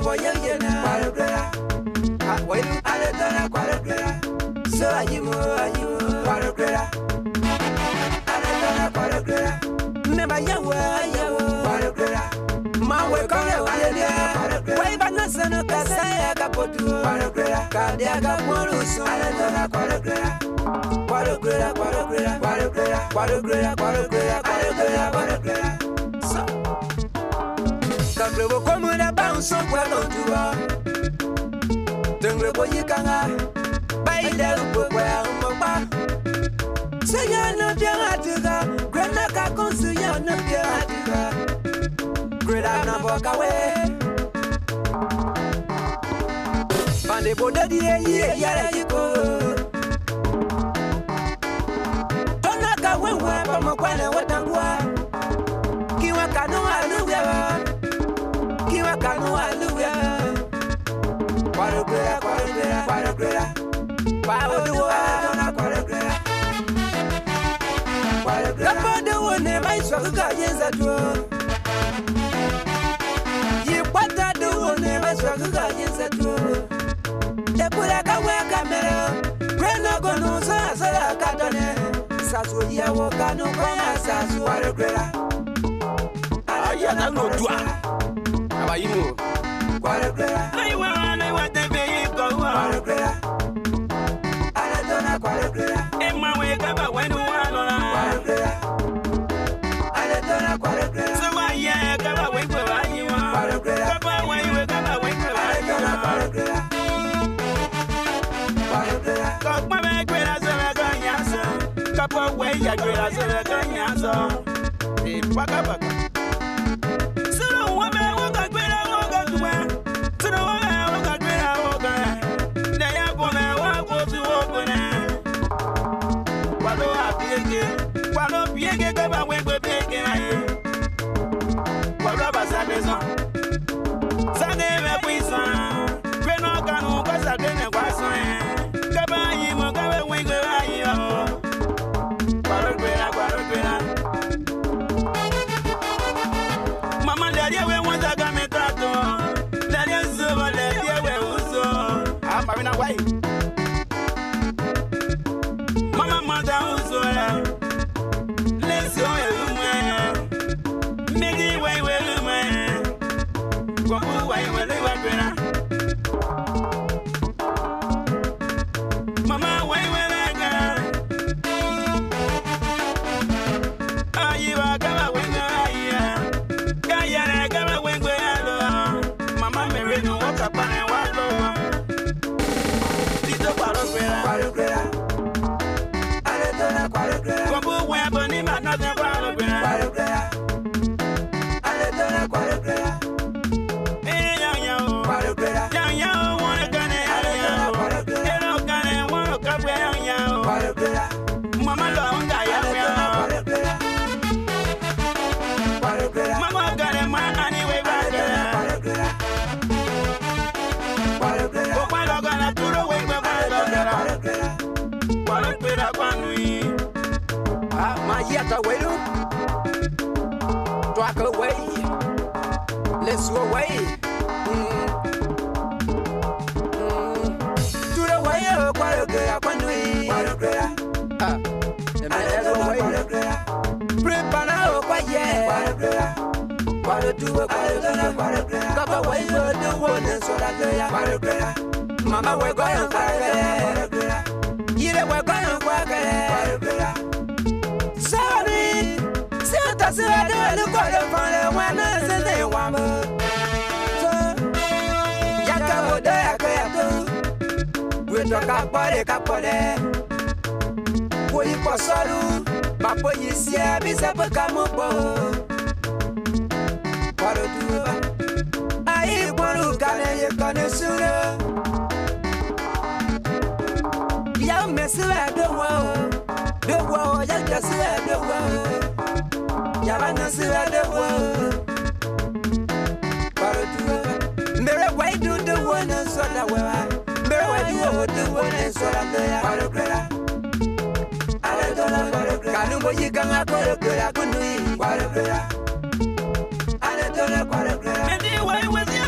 boy, yeah, quadra. Wait, I don't know quadra. So are you quadra? I don't know quadra. Never you quadra. My way, color, why, but not son of Cassia, Capotu, quadra, Cardiaga, Morus, I don't know quadra. Quadra. So, Tango come on a bounce on Quadro. Tango Boyicanga, by the book where Mama. Say, you're not your Atiga, Granaka, Consuya, not your Atiga. Granana walk away. And the body, yeah, you go. When we're from a corner, what I'm going. Kiwa Kano, hallelujah. Kiwa Kano, hallelujah. Quadra. Power the world, quadra. Quadra, the one name I saw the guardians at work. You put that the one name I saw the guardians at work. They put a camera. Grandma knows us, I got on it. Sasu ya woka no kwa sasu quadra. Aya na no dua. Abayimu. Quadra. I want the vehicle. Quadra. Ala dona quadra. Emma we gaba when you want quadra. Ala dona quadra. So why ya gaba when you want quadra. Gaba when you gaba when you want quadra. Quadra. Kok ma me kwera so na ganya so. Papa way ya great as a canyaso. Paka. So no woman walk a great walk to where. So no woman walk a great walk. They are gonna walk to open. What do I feel? What do you get about when we're taking it? What about Saturday? Sunday, we saw. Great no can walk us again and was on. Kabayi, Mogawa, when we're Mama, daddy, we want a garment. Daddy, so, daddy, we also. I'm marrying a wife. Mama, mother, also. Let's go, man. Make it way, man. Go away, when they were better. Mama, why, when I got. You are gonna win the Mama Mary no walk up and walk over. Tito Quadra. I don't know Quadra. Come where Bonnie, but not the Quadra. I don't know Quadra. Hey, young, wanna gun it. Hello, gun it, wanna come where young. Mama long, I am. Mama got a man anyway, Talk away, let's go away. To the way, quadra. Prepare, quadra. Quadra do a quadra. Cover away, the one and so that quadra. Mama, we're going quadra. You know, we're going quadra. Sorry, Santa said, I don't quite find one as they want. Yaka, we talk about it, we pass on, Papa, you see, I be up a come up. What do I want to get a connoisseur? Young Messer at the world. The world, I just said the world. Yavana said the world. Mary, why do the one and so that way? Mary, why do the one and so that way? I don't know. Kanumo, you can have a good. I couldn't be. I don't know. And why was you?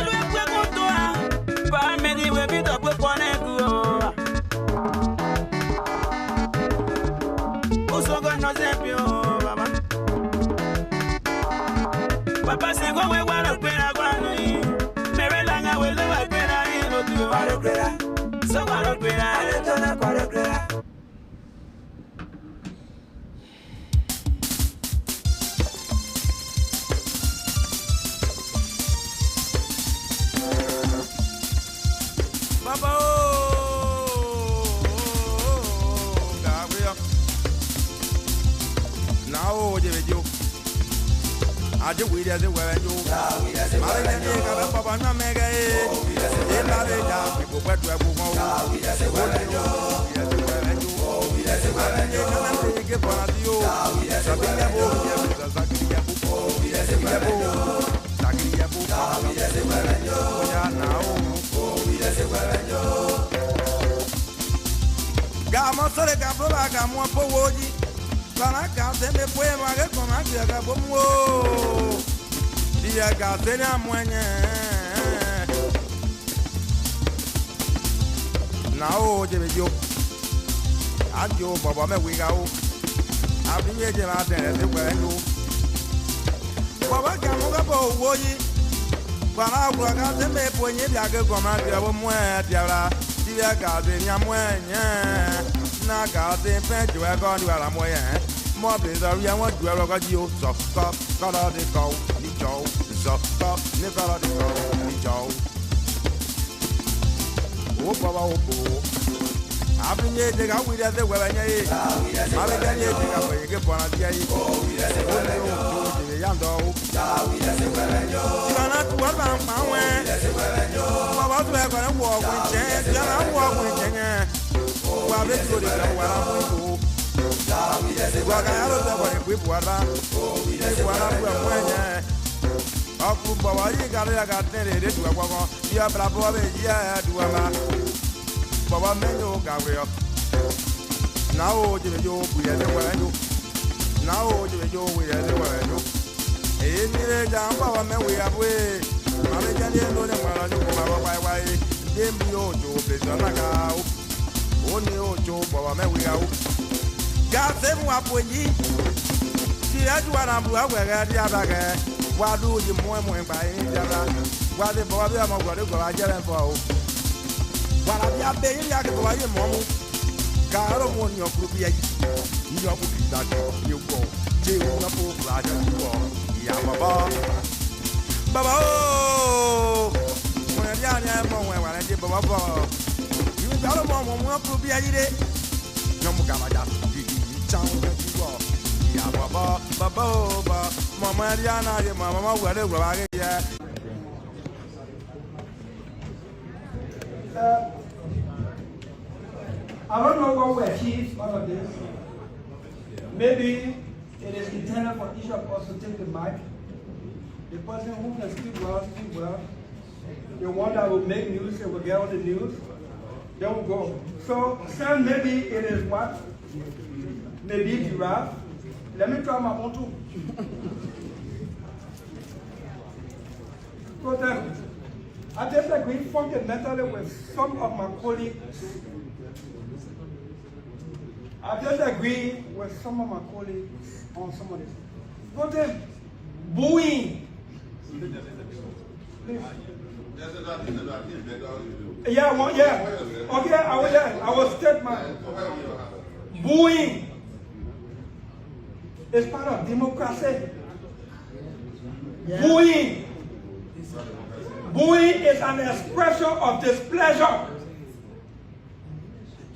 Aje we dey where you. Mare dey ka baba na mega e. E la le ja people kwetu e bugo. We dey where you. We dey where you. Mare dey ka na ke para dio. Sabi ya bo ya bo zakiri ya bo. We dey where you. Zakiri ya bo. We dey where you. Ya na o. We dey where you. Ga mo sore ka bo ba ga mo po woji. Para casa me fue más con más que acabó mo. Dia casa na muenye. Na o je be yo. Ajo baba me wiga o. Abi me je na tere se we yo. Baba ka mo ga bo wo yi. Para agua casa me ponye dia que con más que acabó mo dia. Dia casa na muenye. Na casa pe jo e go ni ala mo ye. Mo be so ya won ju ero ko ji o so ko lo de ko ni jo so ko ni ko lo de ko ni jo. O baba o bo. Abi nye de ga wi de se we ba nye yi. Abi de nye de ga we ke bona dia yi. O wi de se we ba yo. O de ya ndo o. Wi de se we ba yo. Ti na tu wa ba pa we. Wi de se we ba yo. Baba tu e ko na wo wi che. Ya na wo wi che nye. Wa be tu de ga wa la wi ko. Guagayaro te voy a guardar. Guardar pues muñe. Ocupa vaya carrera cartera de tu guago. Ya bravo de ya tu ama. Baba me yo Gabriel. Now yo we are the one. Now yo we are the one. Eh ni le jam baba me we abwe. Mame jani no le mara no baba wai wai. Dem bi o jo be na ga. Oni o jo baba me we au. God save me up when ye see that one. I'm where the other. Why do you more by any other? Why the boy I'm going to go out and for? While I'm paying like a boy, mom. God, I don't want your group yet. You know, that you go. You know, like you go. Yeah, Baba. When I'm when I did Baba. You got a mom, one group yet. No more. Ya baba baba mama Diana ye mama wale gwa ya. I don't know what we achieve out of this. Maybe it is intended for each of us to take the mic. The person who can speak well. The one that will make news and will get all the news, they will go. So, Sam, maybe it is what? Maybe giraffe. Let me try my own too. So then, I disagree fundamentally with some of my colleagues. I disagree with some of my colleagues on some of this. So then, booing. Please. Yeah. Okay, I will state my booing. It's part of democracy. Yeah. Booing is an expression of displeasure.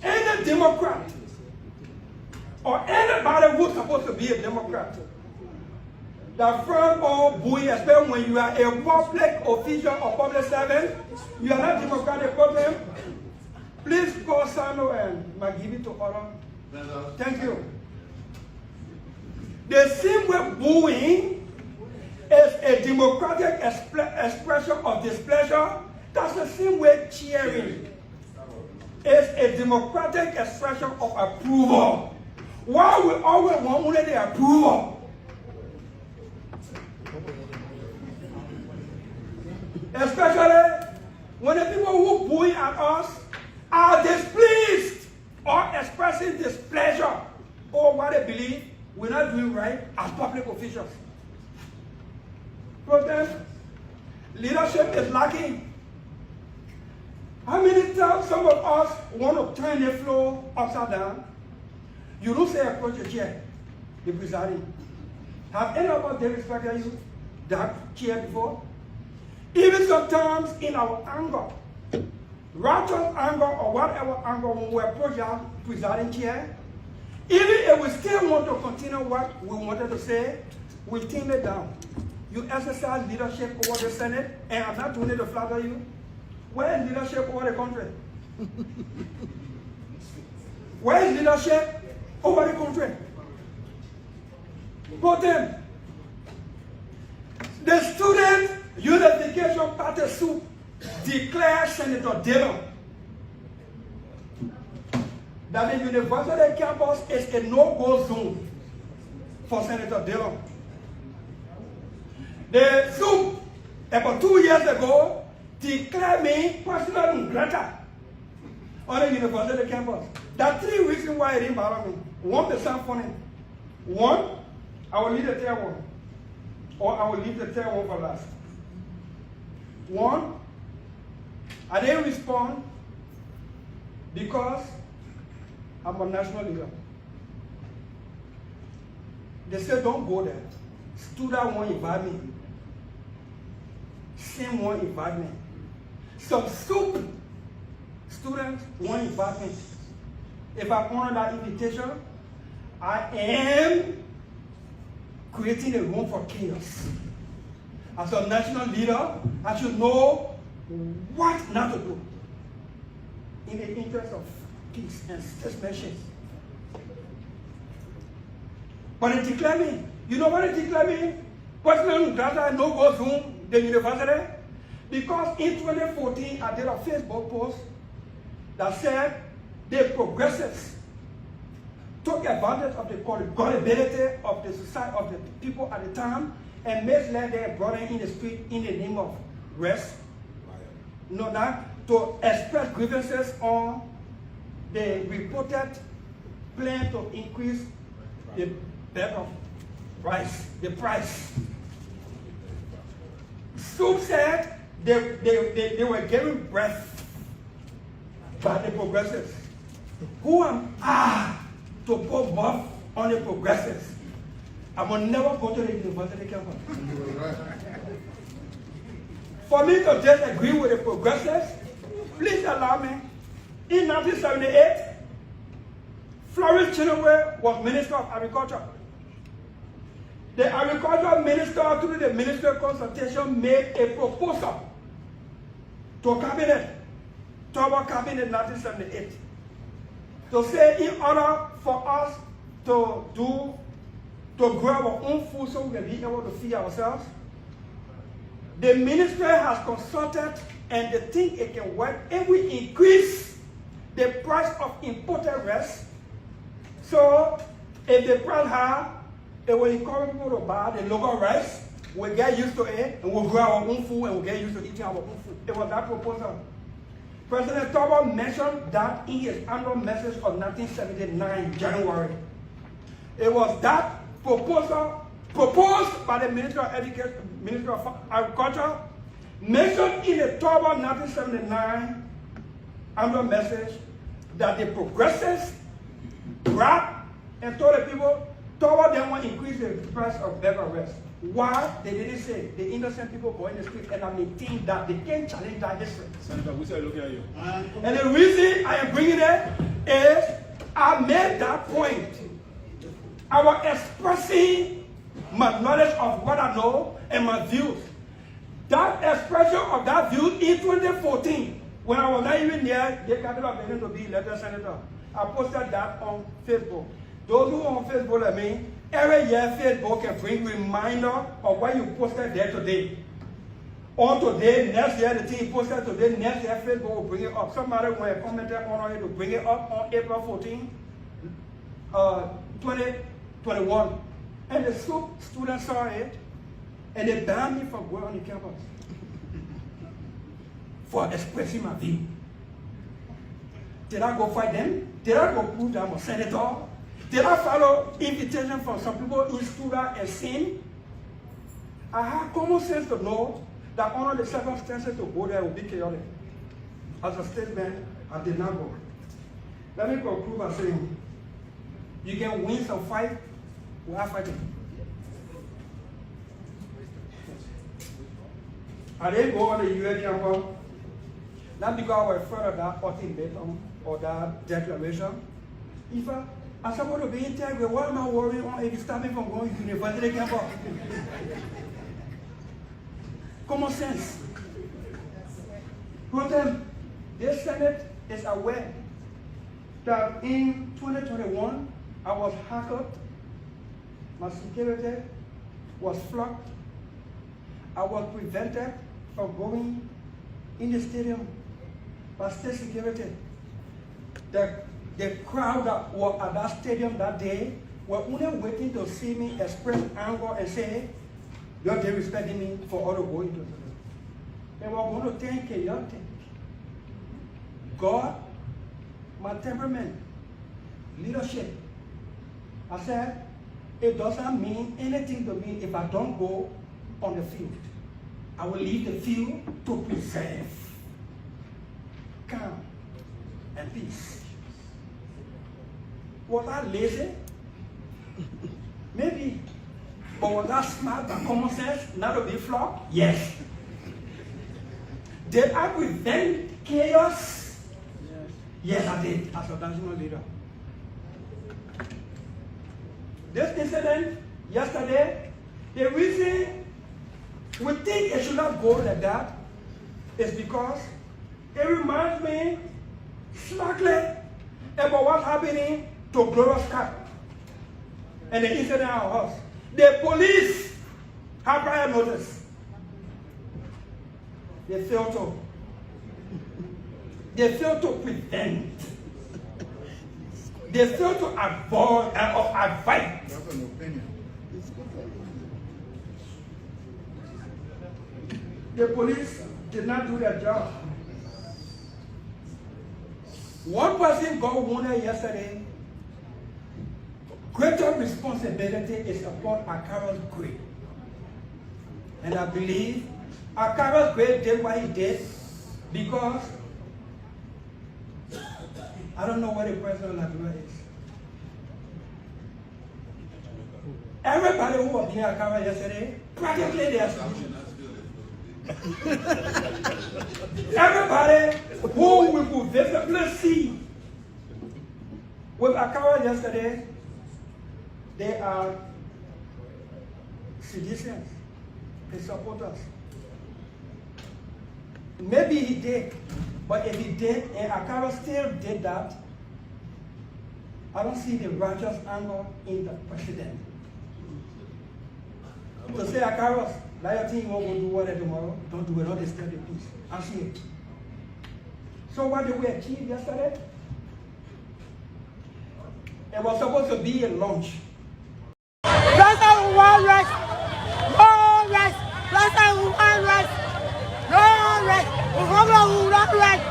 Any Democrat or anybody who's supposed to be a Democrat, that front or booing, especially when you are a public official or public servant, you are not Democratic problem. Please call Sano and Magibi to order. Thank you. The same way booing is a democratic expression of displeasure, that's the same way cheering is a democratic expression of approval. Why we always want only the approval? Especially when the people who booing at us are displeased or expressing displeasure over what they believe we're not doing right as public officials. So then, leadership is lacking. How many times some of us want to turn the floor upside down? You don't say approach the chair, the presiding. Have any of us disrespected you that chair before? Even sometimes in our anger, righteous anger or whatever anger, when we approach our presiding chair, even if we still want to continue what we wanted to say, we tune it down. You exercise leadership over the Senate, and I'm not doing it to flatter you. Where is leadership over the country? Where is leadership over the country? Put them. The Student Unification Party soup declared Senator Dillon that the university campus is a no-go zone for Senator Dillon. The soup, about 2 years ago, declared me personal non-grata on the university campus. There are 3 reasons why it didn't bother me. One, they sound funny. One, I will leave the third one. Or I will leave the third one for last. One, I didn't respond because I'm a national leader. They said, don't go there. Student won't invite me. Same won't invite me. Some stupid students won't invite me. If I honor that invitation, I am creating a room for chaos. As a national leader, I should know what not to do in the interest of peace and statesmanship. But it declared me. You know what it declared me? Personal data no go through the university. Because in 2014, I did a Facebook post that said the progressives took advantage of the gullibility of the society, of the people at the time, and misled their brother in the street in the name of rest. No, that to express grievances on the reported plan to increase the bag of rice, the price. Soup said they were given breath by the progressives. Who am I to put buff on the progressives? I will never go to the university campus. For me to just agree with the progressives, please allow me. In 1978, Florence Chinaway was Minister of Agriculture. The Agriculture Minister, through the Ministry of Consultation, made a proposal to Cabinet, to our Cabinet in 1978, to say in order for us to grow our own food so we can be able to feed ourselves, the ministry has consulted and they think it can work if we increase the price of imported rice. So if the price high, it will encourage people to buy the local rice. We'll get used to it and we'll grow our own food and we'll get used to eating our own food. It was that proposal. President Tubman mentioned that in his annual message of 1979, January. It was that proposal proposed by the Minister of Education, Minister of Agriculture, mentioned in the Tubman 1979 annual message that the progressives grabbed and told the people, Tubman didn't want to increase the price of bag of rice. Why? They didn't say. The innocent people go in the street and I maintain that they can't challenge that history. Senator, we say looking at you. And the reason I am bringing it is I made that point. I was expressing my knowledge of what I know and my views. That expression of that view in 2014, when I was not even there, they got it to be elected senator. I posted that on Facebook. Those who are on Facebook like me, every year Facebook can bring reminder of what you posted there today. On today, next year, the thing you posted today, next year Facebook will bring it up. Somebody will have commented on it to bring it up on April 14, 2021. And the students saw it, and they banned me from going on the campus for expressing my view. Did I go fight them? Did I go prove that I'm a senator? Did I follow invitation from some people in Student and sin? I have common sense to know that under the circumstances to go there will be chaotic. As a statement, I did not go. Let me conclude by saying, you can win some fight without fighting. I didn't go on the UN campus, not because I was afraid of that ultimatum or that declaration. If I'm supposed to be integral, what am I worrying on if you stop me from going to university campus? common sense. Protem, this Senate is aware that in 2021, I was hacked, my security was flocked, I was prevented from going in the stadium by state security. The crowd that was at that stadium that day were only waiting to see me express anger and say, you're disrespecting me for all the going to. They were going to think chaotic. God, my temperament, leadership. I said, it doesn't mean anything to me if I don't go on the field. I will leave the field to preserve calm and peace. Was I lazy? Maybe. But was I smart and common sense not to be flogged? Yes. Did I prevent chaos? Yes, I did as a national leader. This incident yesterday, the reason we think it should not go like that is because it reminds me slightly about what's happening to Glorious Cup and the incident at our house. The police have prior notice. They failed to prevent. They failed to avoid or avoid. The police did not do their job. One person got wounded yesterday. Greater responsibility is upon Akaro's grave. And I believe Akaro's grave did what he did because I don't know what the president of Liberia is. Everybody who was near Akaro yesterday, practically they are solution. Everybody who we could visibly see with Akaro yesterday, they are citizens, his supporters. Maybe he did, but if he did and Akaro still did that, I don't see the righteous anger in the president. To say Akaro, like you think you won't go do whatever tomorrow, don't do it, don't disturb the peace. I see it. So what did we achieve yesterday? It was supposed to be a lunch. President one rest, no rest. President one rest, no rest. President one rest,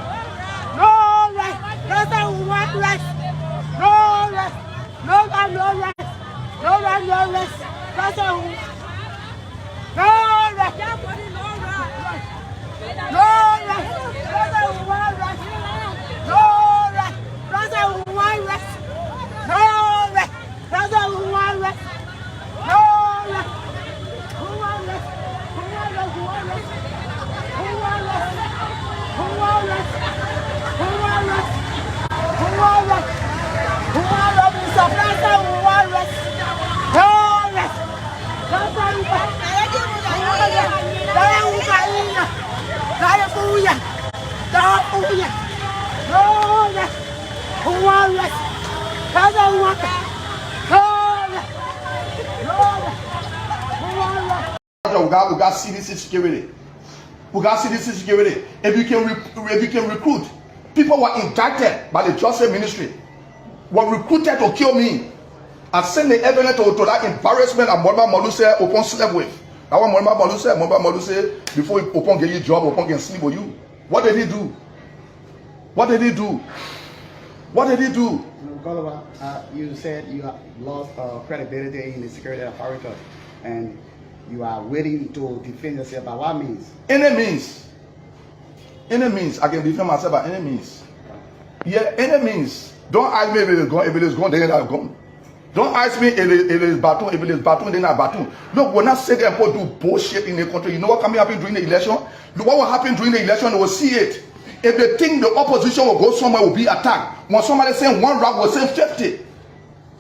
no rest. President one rest, no rest. No rest, no rest. No rest, no rest. President no rest. No rest. President one rest, no rest. President one rest, no rest. President one rest. We got CDC security. We got CDC security. If you can recruit, people were indicted by the Justice Ministry, were recruited to kill me. I sent the evidence to that embarrassment that Morba Maluse upon slept with. That one Morba Maluse, before he upon get you job, upon can sleep with you. What did he do? What did he do? What did he do? Gulliver, you said you have lost credibility in the security authority, and you are willing to defend yourself by what means? Any means. Any means. I can defend myself by any means. Yeah, any means. Don't ask me if it is gone. If it is gone, then it is gone. Don't ask me if it is baton. If it is baton, then it's baton. Look, we're not saying that people do bullshit in the country. You know what can happen during the election? Look, what will happen during the election? They will see it. If they think the opposition will go somewhere, will be attacked. When somebody saying one rap, will say 50.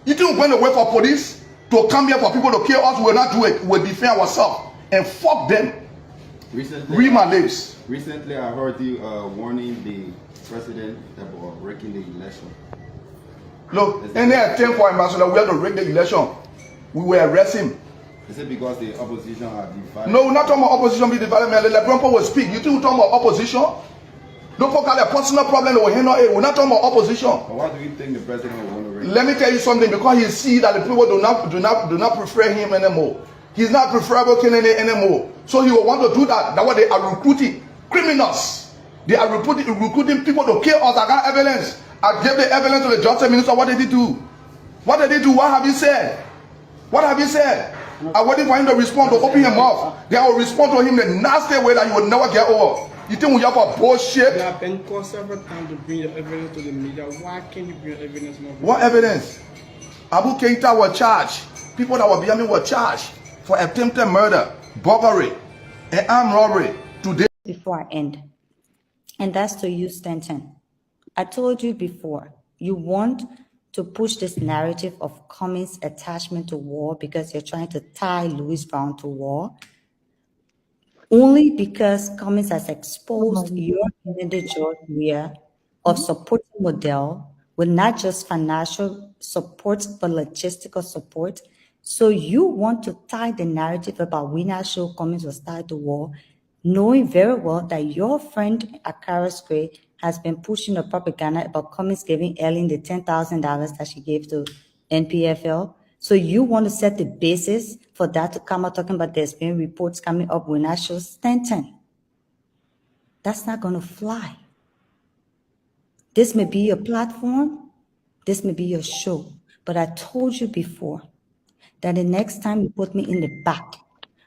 You think we're going to wait for police to come here for people to kill us? We will not do it. We will defend ourselves and fuck them. Read my lips. Recently, I heard you warning the president about breaking the election. Look, any attempt for ambassador we have to rig the election, we will arrest him. Is it because the opposition are divided? No, we're not talking about opposition be divided. Let Grandpa will speak. You think we're talking about opposition? Don't forget a personal problem. We're not talking about opposition. But why do you think the president will want to rig? Let me tell you something. Because he see that the people do not prefer him anymore. He's not preferable candidate anymore. So he will want to do that. That's why they are recruiting criminals. They are recruiting people to kill us. I got evidence. I gave the evidence to the justice minister. What did he do? What did he do? What have you said? What have you said? I'm waiting for him to respond, to open his mouth. They will respond to him the nasty way that you will never get over. You think we have a bullshit? You have been called several times to bring your evidence to the media. Why can't you bring your evidence more? What evidence? Abu Keita was charged. People that were behind me were charged for attempted murder, burglary, and armed robbery. Today. Before I end, and that's to you, Stanton. I told you before, you want to push this narrative of Cummings' attachment to war because you're trying to tie Louis Brown to war. Only because Cummings has exposed your candidate George Weah of supporting Model with not just financial support but logistical support. So you want to tie the narrative about we not sure Cummings was tied to war, knowing very well that your friend Akara Gray has been pushing the propaganda about Cummings giving Ellen the $10,000 that she gave to NPFL. So you want to set the basis for that to come out talking about there's been reports coming up when I show Stanton. That's not going to fly. This may be your platform. This may be your show. But I told you before that the next time you put me in the back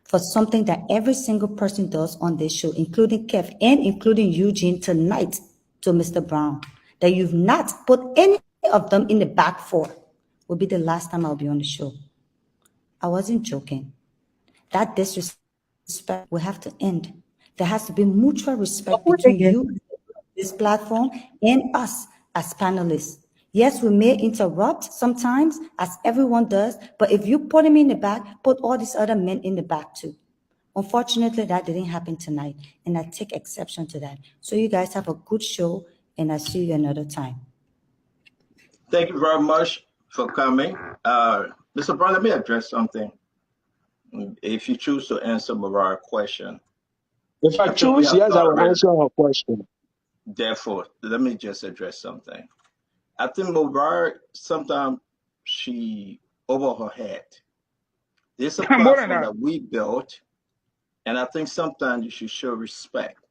for something that every single person does on this show, including Kev and including Eugene tonight to Mr. Brown, that you've not put any of them in the back for, will be the last time I'll be on the show. I wasn't joking. That disrespect will have to end. There has to be mutual respect between you, this platform, and us as panelists. Yes, we may interrupt sometimes, as everyone does, but if you put him in the back, put all these other men in the back too. Unfortunately, that didn't happen tonight, and I take exception to that. So you guys have a good show, and I'll see you another time. Thank you very much for coming. Mr. Brown, let me address something. If you choose to answer Mariah's question. If I choose, yes, I will answer her question. Therefore, let me just address something. I think Mariah, sometimes she over her head. This is a platform that we built, and I think sometimes you should show respect.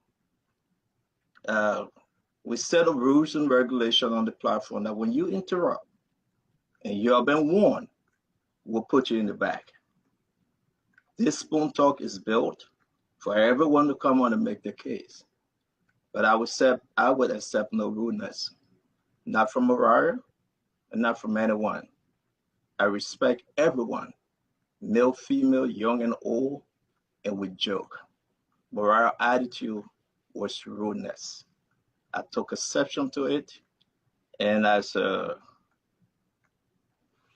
We set up rules and regulations on the platform that when you interrupt and you have been warned, we'll put you in the back. This spoon talk is built for everyone to come on and make their case. But I would accept no rudeness, not from Mariah and not from anyone. I respect everyone, male, female, young and old, and we joke. Mariah's attitude was rudeness. I took exception to it, and as a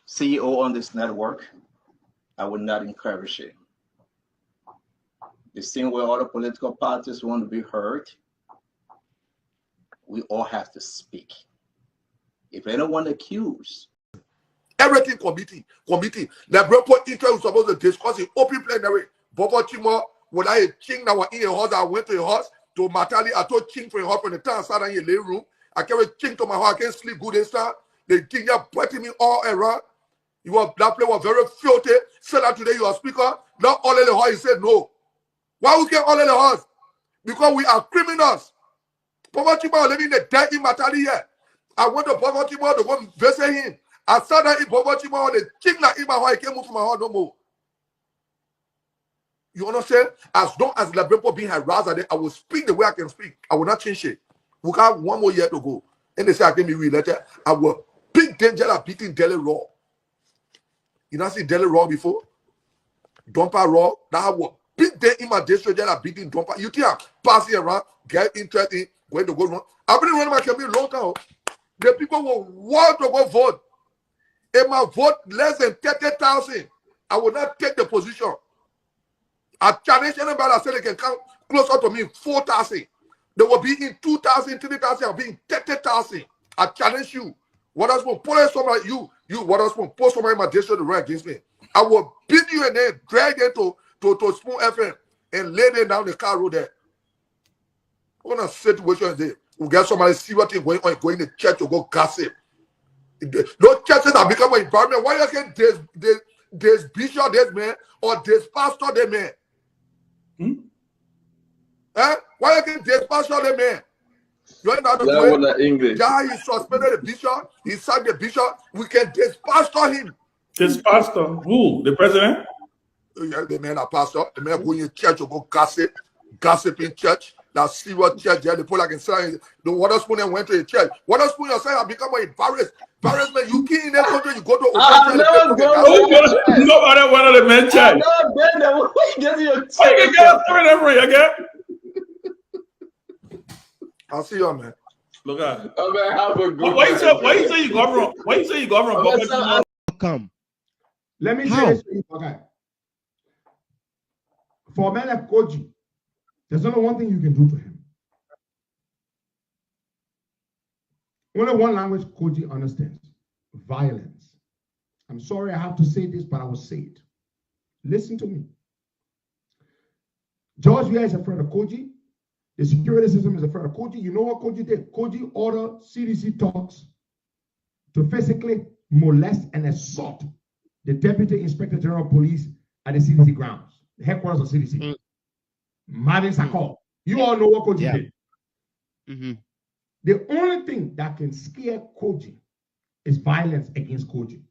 CEO on this network, I would not encourage it. The same way other political parties want to be heard, we all have to speak. If anyone accused, Everything committee. The report interest was supposed to discuss in open plenary. Bobo Chimo, when I king now in a house, I went to a house to Matali. I told king for a house from the town, sat in the room. I carried king to my house, I can't sleep good and stuff. The king just putting me all around. That place was very filthy. Said that today you are speaker. Not all in the house. He said no. Why we get all in the house? Because we are criminals. Bobo Chimo living in the dead in Matali here. I went to Bobo Chimo to go and visit him. I sat down in Bobo Chimo, the king like in my house, I can't move from my house no more. You understand? As long as Labrepo being harassed, I will speak the way I can speak. I will not change it. We have 1 more year to go. And they say I can be re-elected. I will big danger of beating Delhi Raw. You not see Delhi Raw before? Dumper Raw. That will big day in my district of beating Dumper. You think I'm passing around, get interested in going to go wrong. I've been running my campaign a long time. The people will want to go vote. If my vote less than 30,000, I will not take the position. I challenge anybody that said they can come closer to me 4,000. They will be in 2,000, 3,000, I'll be in 30,000. I challenge you. What else will pull somebody what else will post somebody in my district to run against me? I will beat you and then drag them to Spoon FM and lay them down the car road there. What kind of situation is there? We get somebody see what thing going on, going to church to go gossip. Those churches have become an environment. Why you get there's bishop, there's man, or there's pastor, there's man? Why you get there's pastor, there's man? You know the English. Yeah, he suspended the bishop. He sacked the bishop. We can dispastor him. Dispastor? Who? The president? Yeah, the man a pastor. The man going in church to go gossip in church. That serious church there. The people like inside the water spoon and went to the church. Water spoon yourself have become embarrassed. Embarrassment. You key in that country, you go to nobody wanted to men church. I'll see you, man. Look at. Why you say you governor? Why you say you governor? Come. Let me say this to you, okay. For a man like Koji, there's only one thing you can do to him. Only one language Koji understands: violence. I'm sorry I have to say this, but I will say it. Listen to me. George Weah is afraid of Koji. The security system is afraid of Koji. You know what Koji did? Koji ordered CDC talks to physically molest and assault the Deputy Inspector General of Police at the CDC grounds, the headquarters of CDC. Marvin Sakor. You all know what Koji did. The only thing that can scare Koji is violence against Koji.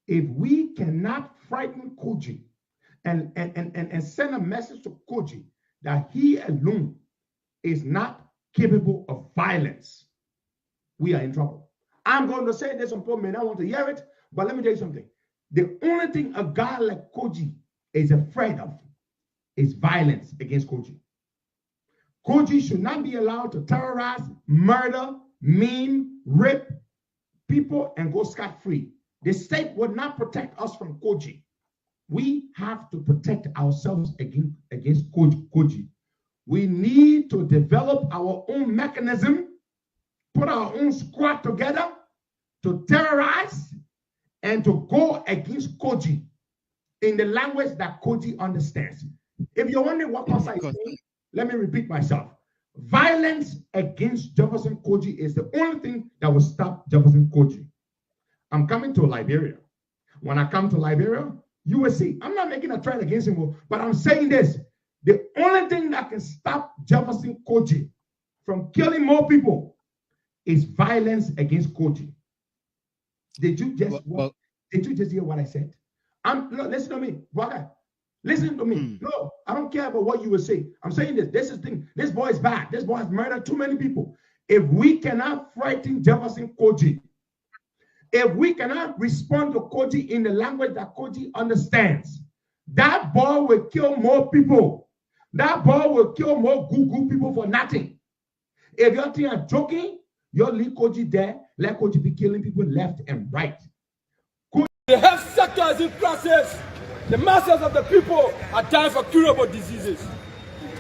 If we cannot frighten Koji and send a message to Koji that he alone is not capable of violence, we are in trouble. I'm going to say this, some people may not want to hear it, but let me tell you something. The only thing a guy like Koji is afraid of is violence against Koji. Koji should not be allowed to terrorize, murder, maim, rape people, and go scot-free. The state would not protect us from Koji. We have to protect ourselves against Koji. We need to develop our own mechanism, put our own squad together to terrorize and to go against Koji in the language that Koji understands. If you're wondering what I say, let me repeat myself. Violence against Jefferson Koji is the only thing that will stop Jefferson Koji. I'm coming to Liberia. When I come to Liberia, you will see. I'm not making a threat against him, but I'm saying this. The only thing that can stop Jefferson Koji from killing more people is violence against Koji. Did you just hear what I said? Look, listen to me, brother. Listen to me. No, I don't care about what you will say. I'm saying this. This is the thing. This boy is bad. This boy has murdered too many people. If we cannot frighten Jefferson Koji, if we cannot respond to Koji in the language that Koji understands, that boy will kill more people. That boy will kill more good people for nothing. If you're thinking I'm joking, you'll leave Koji there, let Koji be killing people left and right. The health sector is in crisis. The masses of the people are dying for curable diseases.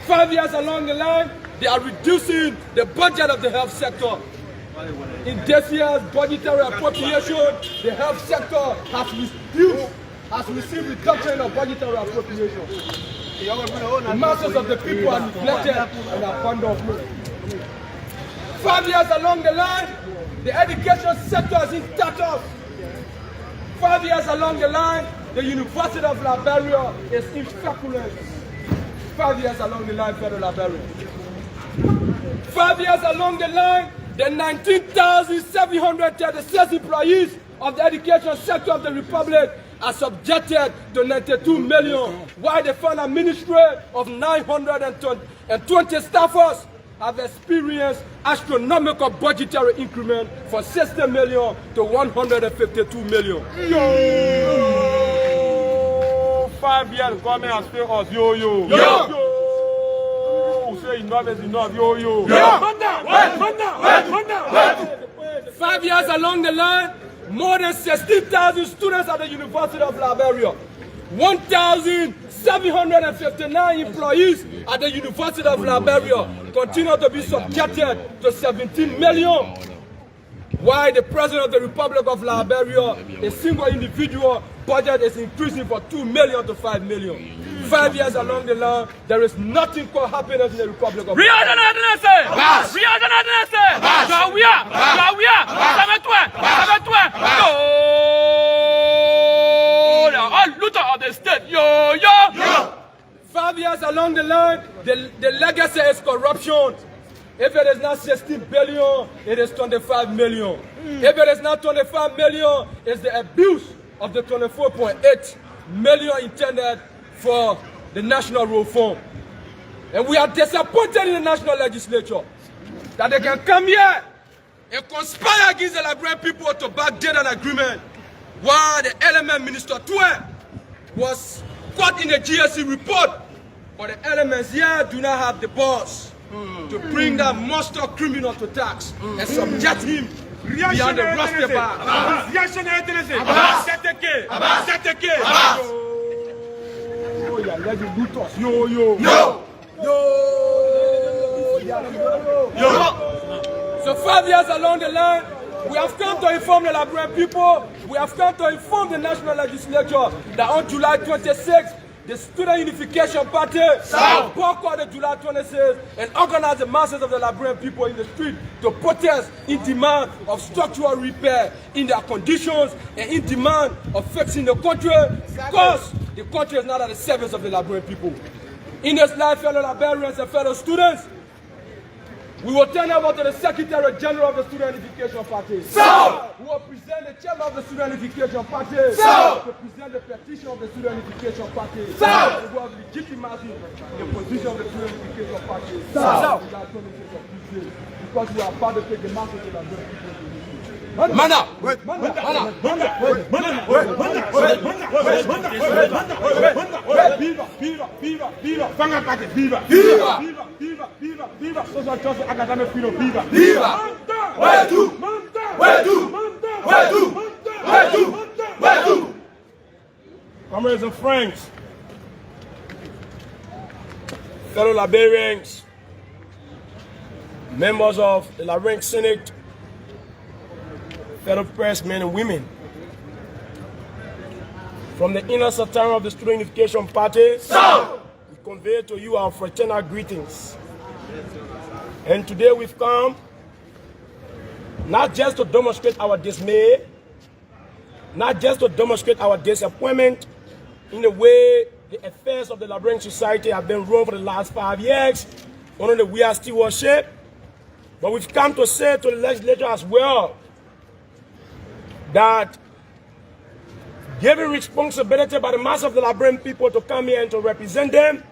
5 years along the line, they are reducing the budget of the health sector. In this year's budgetary appropriation, the health sector has received reduction of budgetary appropriation. The masses of the people are neglected and are abandoned. 5 years along the line, the education sector is in status. 5 years along the line, the University of Liberia is in feculence. 5 years along the line, Federal Liberia. 5 years along the line, the 19,736 employees of the education sector of the Republic are subjected to 92 million, while the final ministry of 920 staffers have experienced astronomical budgetary increment from 60 million to 152 million. Yo! 5 years government has failed us. Yo! Say enough is enough. Yo! 5 years along the line, more than 16,000 students at the University of Liberia 1,759 employees at the University of Liberia continue to be subjected to 17 million. While the President of the Republic of Liberia, a single individual budget is increasing from 2 million to 5 million. 5 years along the line, there is nothing called happiness in the Republic of Liberia. Of the state. 5 years along the line, the legacy is corruption. If it is not 16 billion, it is 25 million. If it is not 25 million, it's the abuse of the 24.8 million intended for the national reform. And we are disappointed in the national legislature that they can come here and conspire against the Liberian people to backdate an agreement while the element Minister Tue was caught in a GSC report, but the elements here do not have the balls to bring that monster criminal to tax and subject him beyond the rusty bar. So 5 years along the line, we have come to inform the Liberian people, we have come to inform the national legislature that on July 26th, the Student Unification Party will boycott the July 26th and organize the masses of the Liberian people in the street to protest in demand of structural repair in their conditions and in demand of fixing the country because the country is not at the service of the Liberian people. In this life, fellow Liberians and fellow students, we will turn over to the Secretary General of the Student Unification Party. We will present the Chairman of the Student Unification Party. To present the petition of the Student Unification Party. We will have legitimacy the position of the Student Unification Party. Because we are about to take the masses of the people. Social justice, academic freedom, viva! Comrades and friends, fellow Liberians, members of the Liberian Senate, fellow pressmen and women, from the inner sanctum of the Student Unification Party, we convey to you our fraternal greetings. And today we've come not just to demonstrate our dismay, not just to demonstrate our disappointment in the way the affairs of the Liberian society have been run for the last 5 years under the Weah stewardship, but we've come to say to the legislature as well that giving responsibility by the mass of the Liberian people to come here and to represent them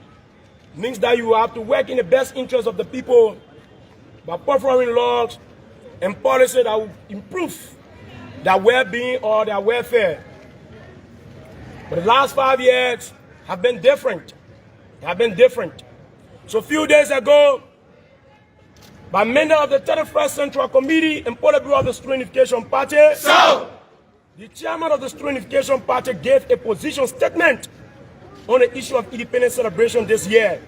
means that you have to work in the best interest of the people by performing laws and policies that will improve their well-being or their welfare. But the last 5 years have been different. They have been different. So a few days ago, by member of the 31st Central Committee and Politburo of the Student Unification Party, the chairman of the Student Unification Party gave a position statement on the issue of independence celebration this year.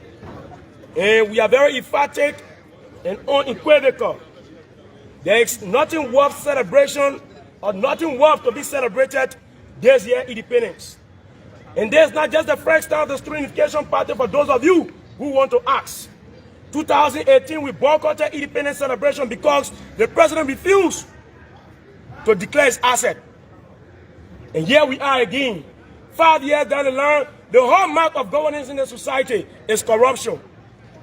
And we are very emphatic and unequivocal. There is nothing worth celebration or nothing worth to be celebrated this year independence. And this is not just the first time of the Student Unification Party for those of you who want to ask. 2018, we boycotted independence celebration because the president refused to declare his asset. And here we are again. 5 years down the line, the hallmark of governance in the society is corruption.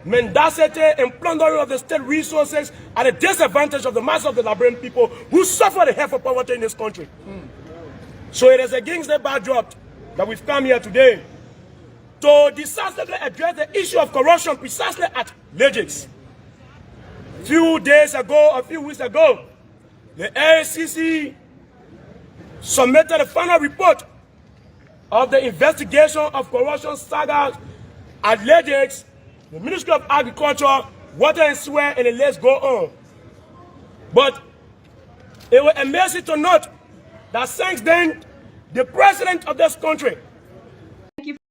Mendacity and plundering of the state resources at the disadvantage of the mass of the Liberian people who suffer the heft of poverty in this country. So it is against the backdrop that we've come here today to decisively address the issue of corruption precisely at Legis. A few weeks ago, the AICC submitted the final report of the investigation of corruption sagas at Legis, the Ministry of Agriculture, Water and Sewer, and the list go on. But it was amazing to note that since then, the president of this country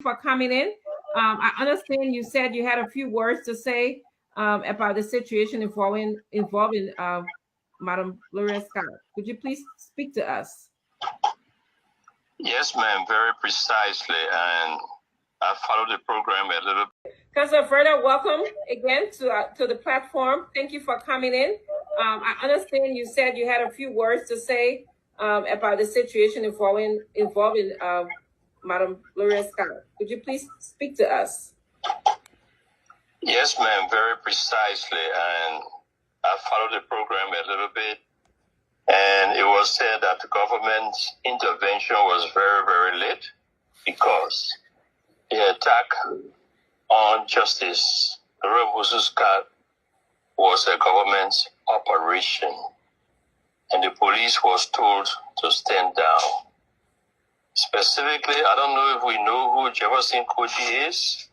for coming in. I understand you said you had a few words to say about the situation involving Madam Gloria Scott. Could you please speak to us? Yes, ma'am, very precisely. And I followed the program a little bit. Councilor Verda, welcome again to the platform. Thank you for coming in. I understand you said you had a few words to say about the situation involving Madam Gloria Scott. Could you please speak to us? Yes, ma'am, very precisely. And I followed the program a little bit. And it was said that the government's intervention was very, very late because the attack on Justice Scott was a government operation. And the police was told to stand down. Specifically, I don't know if we know who Jefferson Koji is.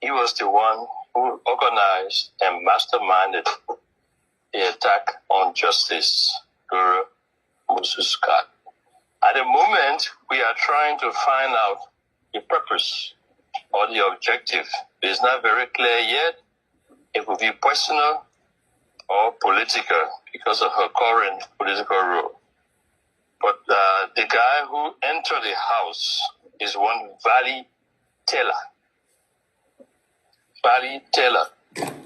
He was the one who organized and masterminded the attack on Justice Scott. At the moment, we are trying to find out the purpose or the objective. It's not very clear yet. It will be personal or political because of her current political role. But the guy who entered the house is one Valley Taylor. Valley Taylor.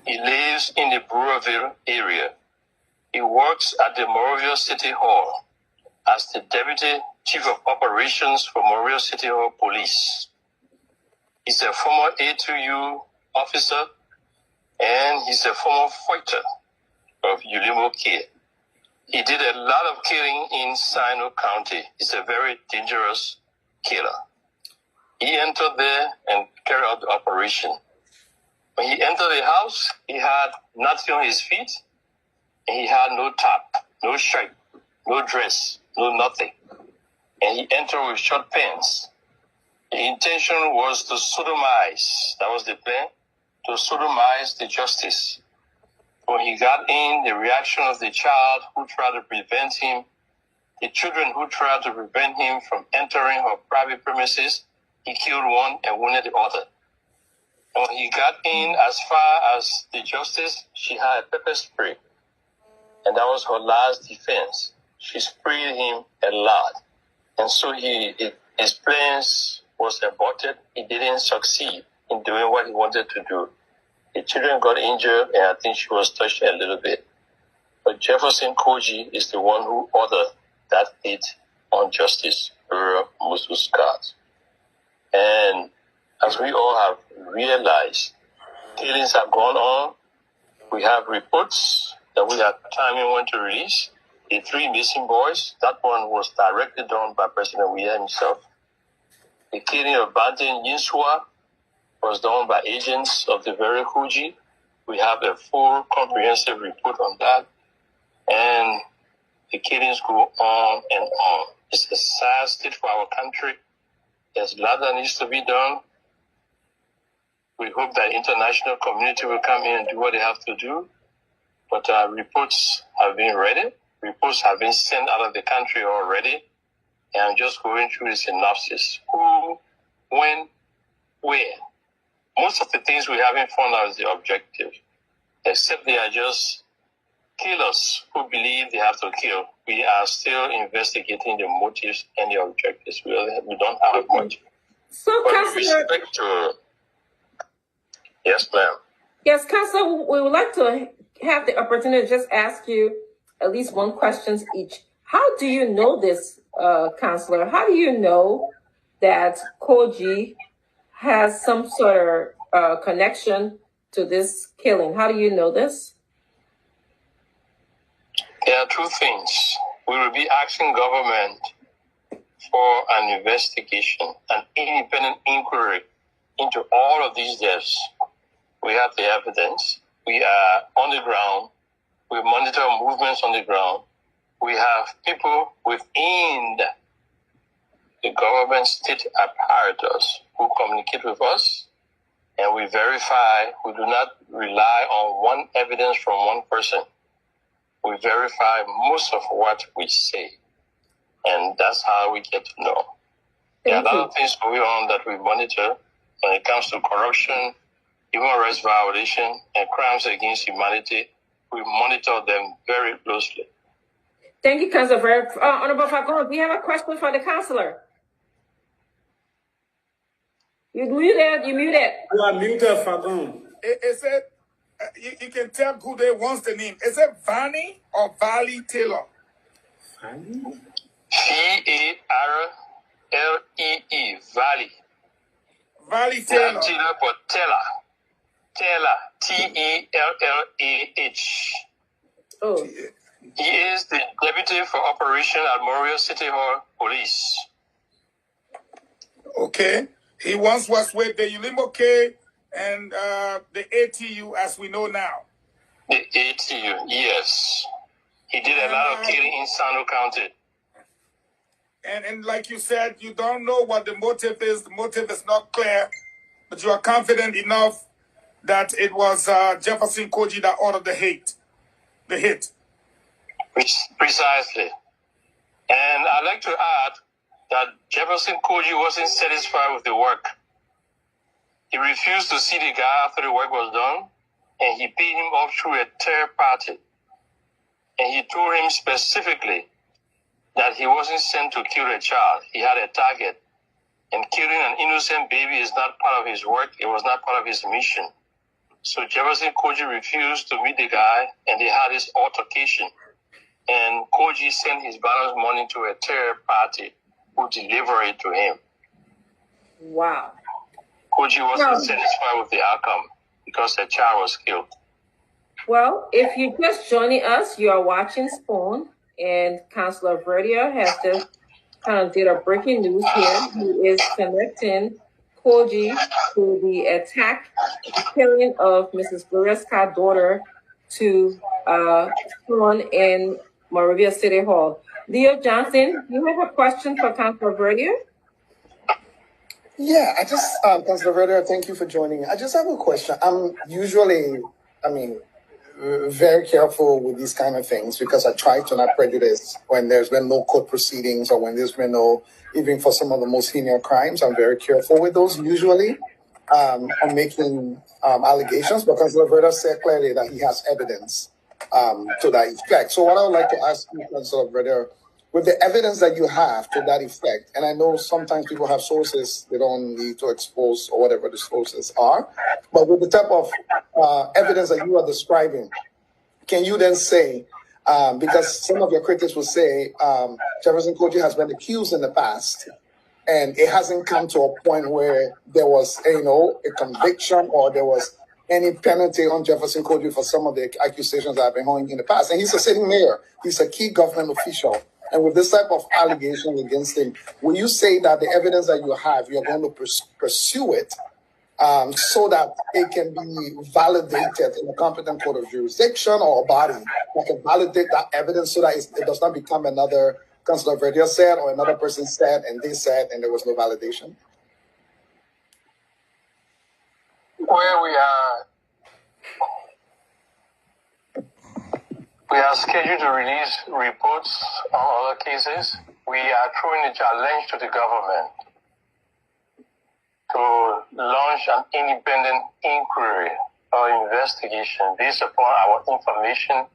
He lives in the Brewerville area. He works at the Monrovia City Hall as the Deputy Chief of Operations for Monrovia City Hall Police. He's a former A2U officer and he's a former fighter of Ulimo Care. He did a lot of killing in Sino County. He's a very dangerous killer. He entered there and carried out the operation. When he entered the house, he had nothing on his feet. And he had no top, no shirt, no dress, no nothing. And he entered with short pants. The intention was to sodomize, that was the plan, to sodomize the justice. When he got in, the reaction of the child who tried to prevent him, the children who tried to prevent him from entering her private premises, he killed one and wounded the other. And when he got in as far as the justice, she had a pepper spray. And that was her last defense. She sprayed him a lot. And so his plans was aborted. He didn't succeed in doing what he wanted to do. The children got injured, and I think she was touched a little bit. But Jefferson Koji is the one who ordered that hit on Justice Scott. And as we all have realized, killings have gone on. We have reports that we are timing when to release. The 3 missing boys, that one was directly done by President Weah himself. The killing of Banten Yinsua was done by agents of the very Huji. We have a full comprehensive report on that. And the killings go on and on. It's a sad state for our country. There's a lot that needs to be done. We hope that international community will come in and do what they have to do. But reports have been ready. Reports have been sent out of the country already. And I'm just going through the synopsis. Who, when, where. Most of the things we haven't found out is the objective. Except they are just killers who believe they have to kill. We are still investigating the motives and the objectives. We don't have much. So, but Councilor... with respect to... Yes, ma'am. Yes, Councilor, we would like to have the opportunity to just ask you at least one question each. How do you know this, Councilor? How do you know that Koji has some sort of connection to this killing? How do you know this? There are 2 things. We will be asking government for an investigation, an independent inquiry into all of these deaths. We have the evidence. We are on the ground. We monitor movements on the ground. We have people within the government state apparatus who communicate with us, and we verify. We do not rely on one evidence from one person. We verify most of what we say, and that's how we get to know. There are a lot of things going on that we monitor, when it comes to corruption, human rights violation, and crimes against humanity. We monitor them very closely. Thank you, Councilor. Honorable Fagon, do you have a question for the councilor? You muted. You muted. You are muted, Fagon. It said you can tell who they wants the name. Is it Vanny or Valley Taylor? Vanny? V-A-R-L-E-E. Valley. Valley Taylor. Not Taylor, but Taylor. Taylor. T-E-L-L-A-H. Oh. He is the deputy for operation at Moria City Hall Police. Okay. He once was with the Ulimoke and the ATU, as we know now. The ATU, yes. He did a lot of killing in Sando County. And like you said, you don't know what the motive is. The motive is not clear, but you are confident enough that it was Jefferson Koji that ordered the hit. Precisely. And I'd like to add that Jefferson Koji wasn't satisfied with the work. He refused to see the guy after the work was done, and he paid him off through a third party. And he told him specifically that he wasn't sent to kill a child. He had a target. And killing an innocent baby is not part of his work. It was not part of his mission. So Jefferson Koji refused to meet the guy, and they had this altercation. And Koji sent his balance money to a third party who delivered it to him. Wow. Koji wasn't satisfied with the outcome because a child was killed. Well, if you're just joining us, you are watching Spoon, and Councilor Verdia has just kind of did a breaking news here. He is connecting Koji to the attack, killing of Mrs. Gloria Scott's daughter to Spoon in Moravia City Hall. Leo Johnson, you have a question for Councilor Verdia? Yeah, I just, Councilor Verder, thank you for joining. I just have a question. I'm usually, very careful with these kind of things because I try to not prejudice when there's been no court proceedings or when there's been no, even for some of the most heinous crimes, I'm very careful with those usually on making allegations, but Councilor Verder said clearly that he has evidence to that effect. So what I would like to ask you, Councilor Verder, with the evidence that you have to that effect, and I know sometimes people have sources they don't need to expose or whatever the sources are, but with the type of evidence that you are describing, can you then say, because some of your critics will say Jefferson Koji has been accused in the past, and it hasn't come to a point where there was, a conviction or there was any penalty on Jefferson Koji for some of the accusations that have been going in the past. And he's a sitting mayor. He's a key government official. And with this type of allegation against him, will you say that the evidence that you have, you're going to pursue it so that it can be validated in a competent court of jurisdiction or a body that can validate that evidence so that it does not become another Councilor Verdia said or another person said and they said and there was no validation? Where we are scheduled to release reports on other cases. We are throwing a challenge to the government to launch an independent inquiry or investigation based upon our information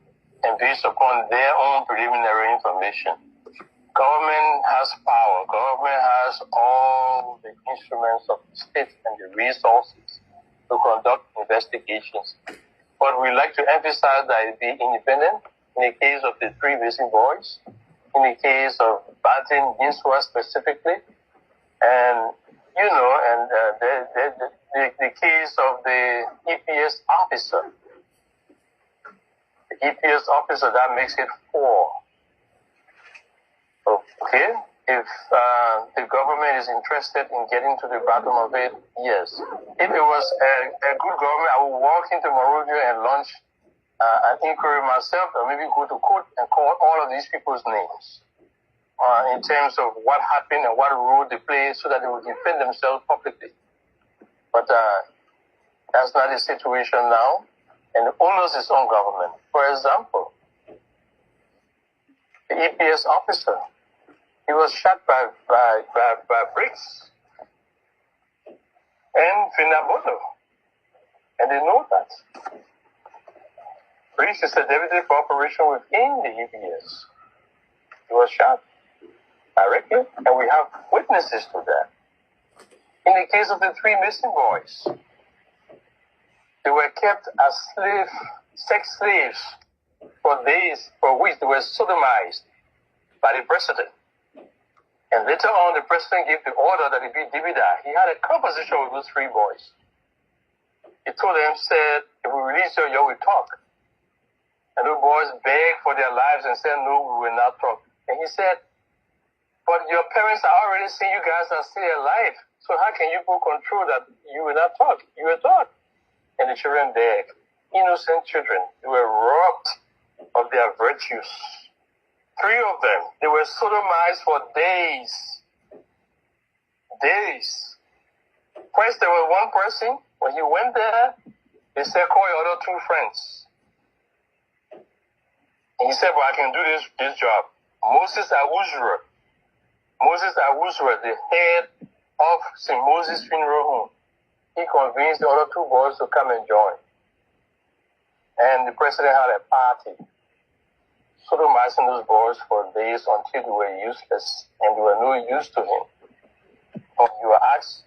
and based upon their own preliminary information. Government has power. Government has all the instruments of the state and the resources to conduct investigations. But we like to emphasize that it be independent in the case of the 3 missing boys, in the case of Batin Yinswa specifically, and the case of the EPS officer. The EPS officer, that makes it 4. Okay? If the government is interested in getting to the bottom of it, yes. If it was a good government, I would walk into Morovia and launch an inquiry myself, or maybe go to court and call all of these people's names in terms of what happened and what role they played so that they would defend themselves publicly. But that's not the situation now, and the onus is on government. For example, the EPS officer, he was shot by bricks. and Finabono. And they know that. Reese is a deputy for operation within the EBS. He was shot directly, and we have witnesses to that. In the case of the 3 missing boys, they were kept as sex slaves for days for which they were sodomized by the president. And later on, the president gave the order that it be Dibida. He had a conversation with those 3 boys. He told them, said, if we release you, you will talk. And the boys begged for their lives and said, no, we will not talk. And he said, but your parents are already saying you guys are still alive. So how can you put control that you will not talk? You will talk. And the children begged. Innocent children. They were robbed of their virtues. 3 of them, they were sodomized for days. Days. First, there was one person. When he went there, they said, call your other 2 friends. And he said, well, I can do this job. Moses Awuzra, the head of St. Moses Funeral Home, he convinced the other 2 boys to come and join. And the president had a party, sodomizing those boys for days until they were useless and they were no use to him. When you were asked,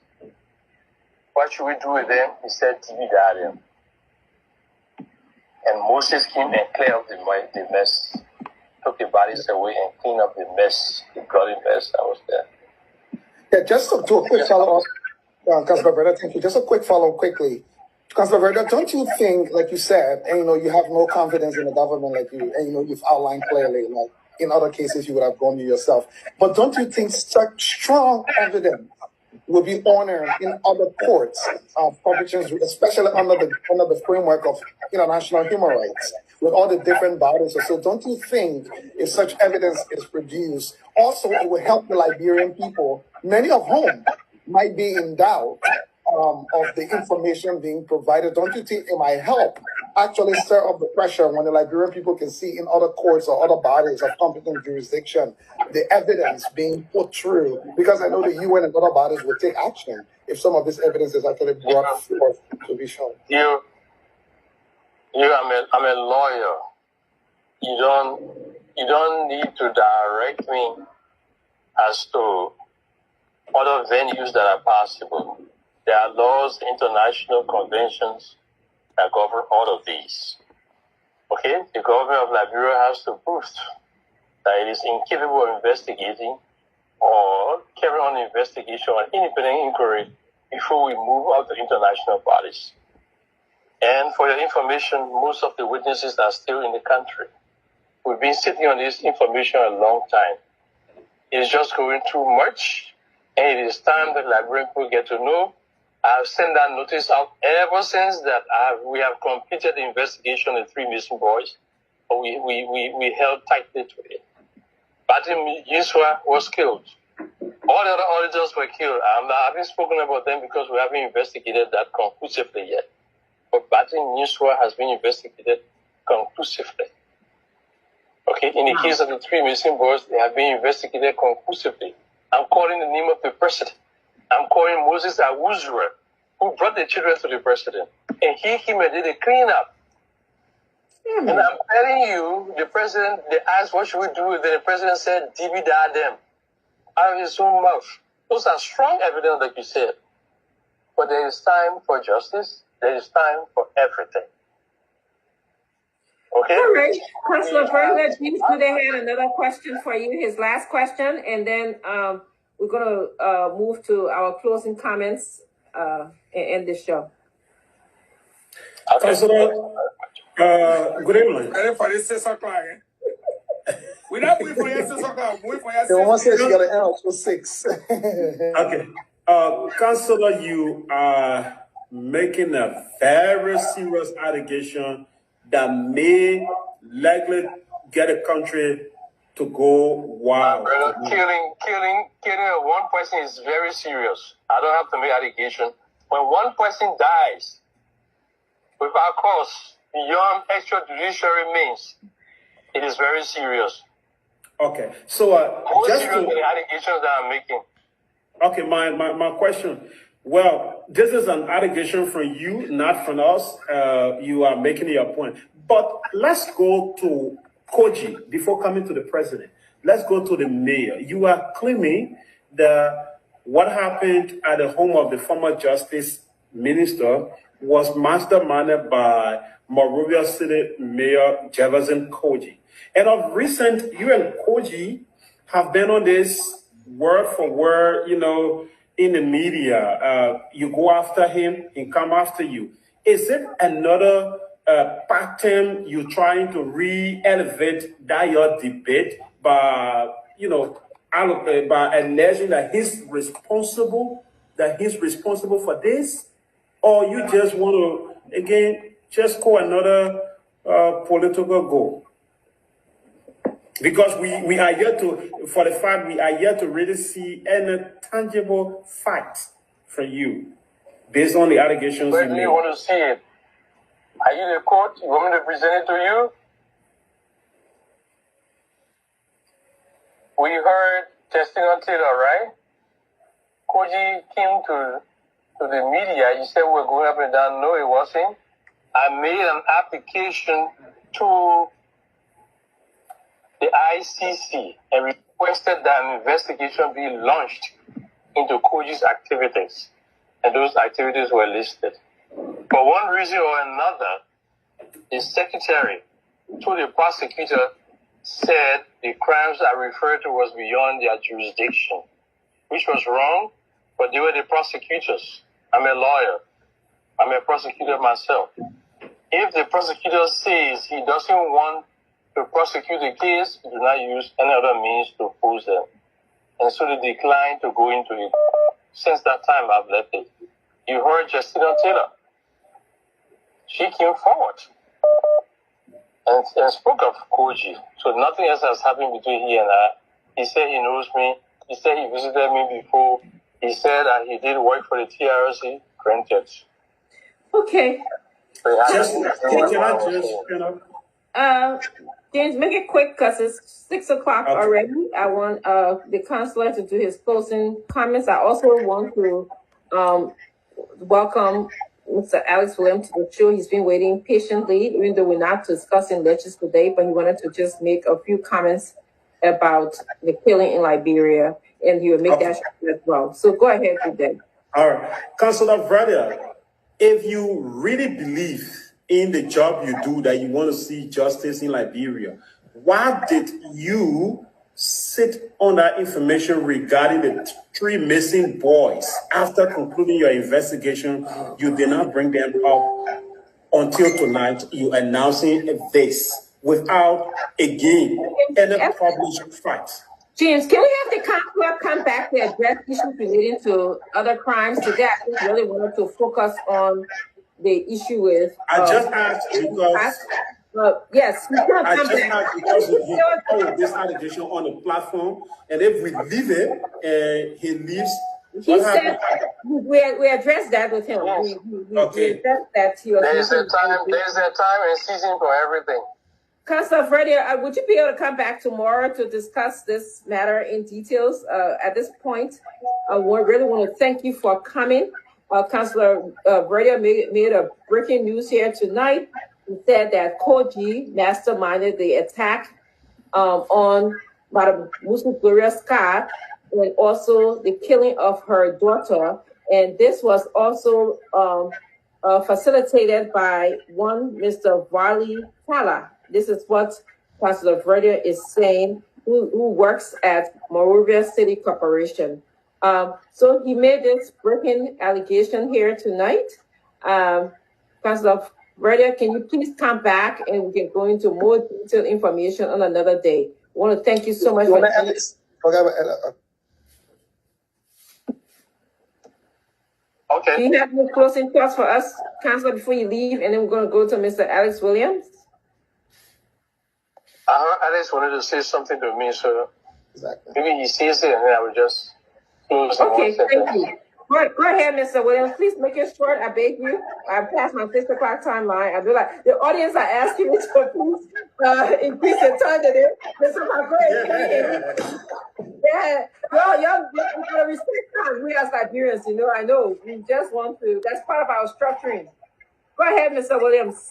what should we do with them? He said, Dibida them. And Moses came and cleared up the mess, took the bodies away and cleaned up the mess, the bloody mess that was there. Yeah, just to a quick follow-up, Councilor Berta, thank you. Just a quick follow-up quickly. Councilor Berta, don't you think, like you said, and you have no confidence in the government, like you've outlined clearly, like in other cases you would have gone to yourself, but don't you think such strong evidence will be honored in other courts of provisions, especially under the framework of international human rights, with all the different bodies? So don't you think if such evidence is produced, also it will help the Liberian people, many of whom might be in doubt of the information being provided? Don't you think it might help actually stir up the pressure when the Liberian people can see in other courts or other bodies of competent jurisdiction the evidence being put through? Because I know the UN and other bodies will take action if some of this evidence is actually brought forth to be shown. I'm a lawyer. You don't need to direct me as to other venues that are possible. There are laws, international conventions that govern all of these. Okay? The government of Liberia has to prove that it is incapable of investigating or carry on investigation or independent inquiry before we move out to international bodies. And for your information, most of the witnesses are still in the country. We've been sitting on this information a long time. It's just going too much, and it is time that Liberian people get to know. I've sent that notice out ever since that we have completed the investigation of the 3 missing boys. We held tightly to it. Batim Yuswa was killed. All the other auditors were killed. I haven't spoken about them because we haven't investigated that conclusively yet. But Batim Yuswa has been investigated conclusively. Okay, in the case of the 3 missing boys, they have been investigated conclusively. I'm calling the name of the president. I'm calling Moses Awuzra, who brought the children to the president. And he came and did a cleanup. And I'm telling you, the president, they asked, what should we do with them? The president said, Dibida them. Out of his own mouth. Those are strong evidence, like you said. But there is time for justice. There is time for everything. Okay? All right. Councilor Berta, please go ahead. Another question for you, his last question, and then we're going to move to our closing comments and end the show. Councilor, good evening. Ready for this 6 o'clock? We're not waiting for your 6 o'clock. We're waiting for your 6 o'clock. She got an hour till 6. Okay. Councilor, you are making a very serious allegation that may likely get a country to go wild. Killing one person is very serious. I don't have to make allegation. When one person dies without cause beyond extrajudicial means, it is very serious. Okay, so just to the allegations that I'm making. Okay, my question. Well, this is an allegation from you, not from us. You are making your point. But let's go to Koji before coming to the president. Let's go to the mayor. You are claiming that what happened at the home of the former justice minister was masterminded by Monrovia City Mayor Jefferson Koji. And of recent, you and Koji have been on this word for word, in the media. You go after him, he come after you. Is it another pattern you're trying to re-elevate that your debate by, by alleging that he's responsible for this? Or you just want to, again, just go another political goal? Because we are yet to, for the fact we are yet to really see any tangible facts from you based on the allegations Where you do made. you want to see it? Are you the court? You want me to present it to you? We heard testimony Taylor, right? Koji came to the media. He said we're going up and down. No, it wasn't. I made an application to the ICC and requested that an investigation be launched into Koji's activities. And those activities were listed. For one reason or another, the secretary to the prosecutor said the crimes I referred to was beyond their jurisdiction, which was wrong, but they were the prosecutors. I'm a lawyer. I'm a prosecutor myself. If the prosecutor says he doesn't want to prosecute the case, do not use any other means to oppose them. And so they declined to go into it. Since that time, I've left it. You heard Justina Taylor. She came forward and spoke of Koji. So nothing else has happened between he and I. He said he knows me. He said he visited me before. He said that he did work for the TRC. Granted. Okay. James, make it quick because it's 6 o'clock already. I want the counselor to do his closing comments. I also want to welcome Mr. Alex Williams to the show. He's been waiting patiently, even though we're not discussing lectures today, but he wanted to just make a few comments about the killing in Liberia, and he will make that as well. So go ahead with that. All right. Councilor Vradia, if you really believe in the job you do, that you want to see justice in Liberia, why did you sit on that information regarding the 3 missing boys after concluding your investigation? You did not bring them up until tonight. You announcing this without, again, any published facts. James, can we have the counselor come back to address issues relating to other crimes today? I just really wanted to focus on the issue with. I just asked because. Yes, I just asked because he told this allegation on the platform, and if we leave it and he leaves, he said we addressed that with him. Yes. We addressed that he was. There's a time and season for everything. Councilor Vradia, would you be able to come back tomorrow to discuss this matter in details? At this point, I really want to thank you for coming. Councilor Vradia made a breaking news here tonight. He said that Koji masterminded the attack on Madam Musu Gloria Scott and also the killing of her daughter. And this was also facilitated by one Mr. Wally Tala. This is what Councilor Vradia is saying, who works at Monrovia City Corporation. So he made this breaking allegation here tonight. Councilor Vradia, can you please come back and we can go into more detailed information on another day? I want to thank you so much. Okay. Do you have any closing thoughts for us, Councilor, before you leave? And then we're going to go to Mr. Alex Williams. Alex wanted to say something to me, so maybe he sees it and then I will just close. Okay, thank you. Go ahead, Mr. Williams. Please make it short. I beg you. I'm past my 6 o'clock timeline. I feel like the audience are asking me to please increase the time to it. Mr. Go ahead. Yeah. Y'all respect sometimes we as Liberians, I know we just want to. That's part of our structuring. Go ahead, Mr. Williams.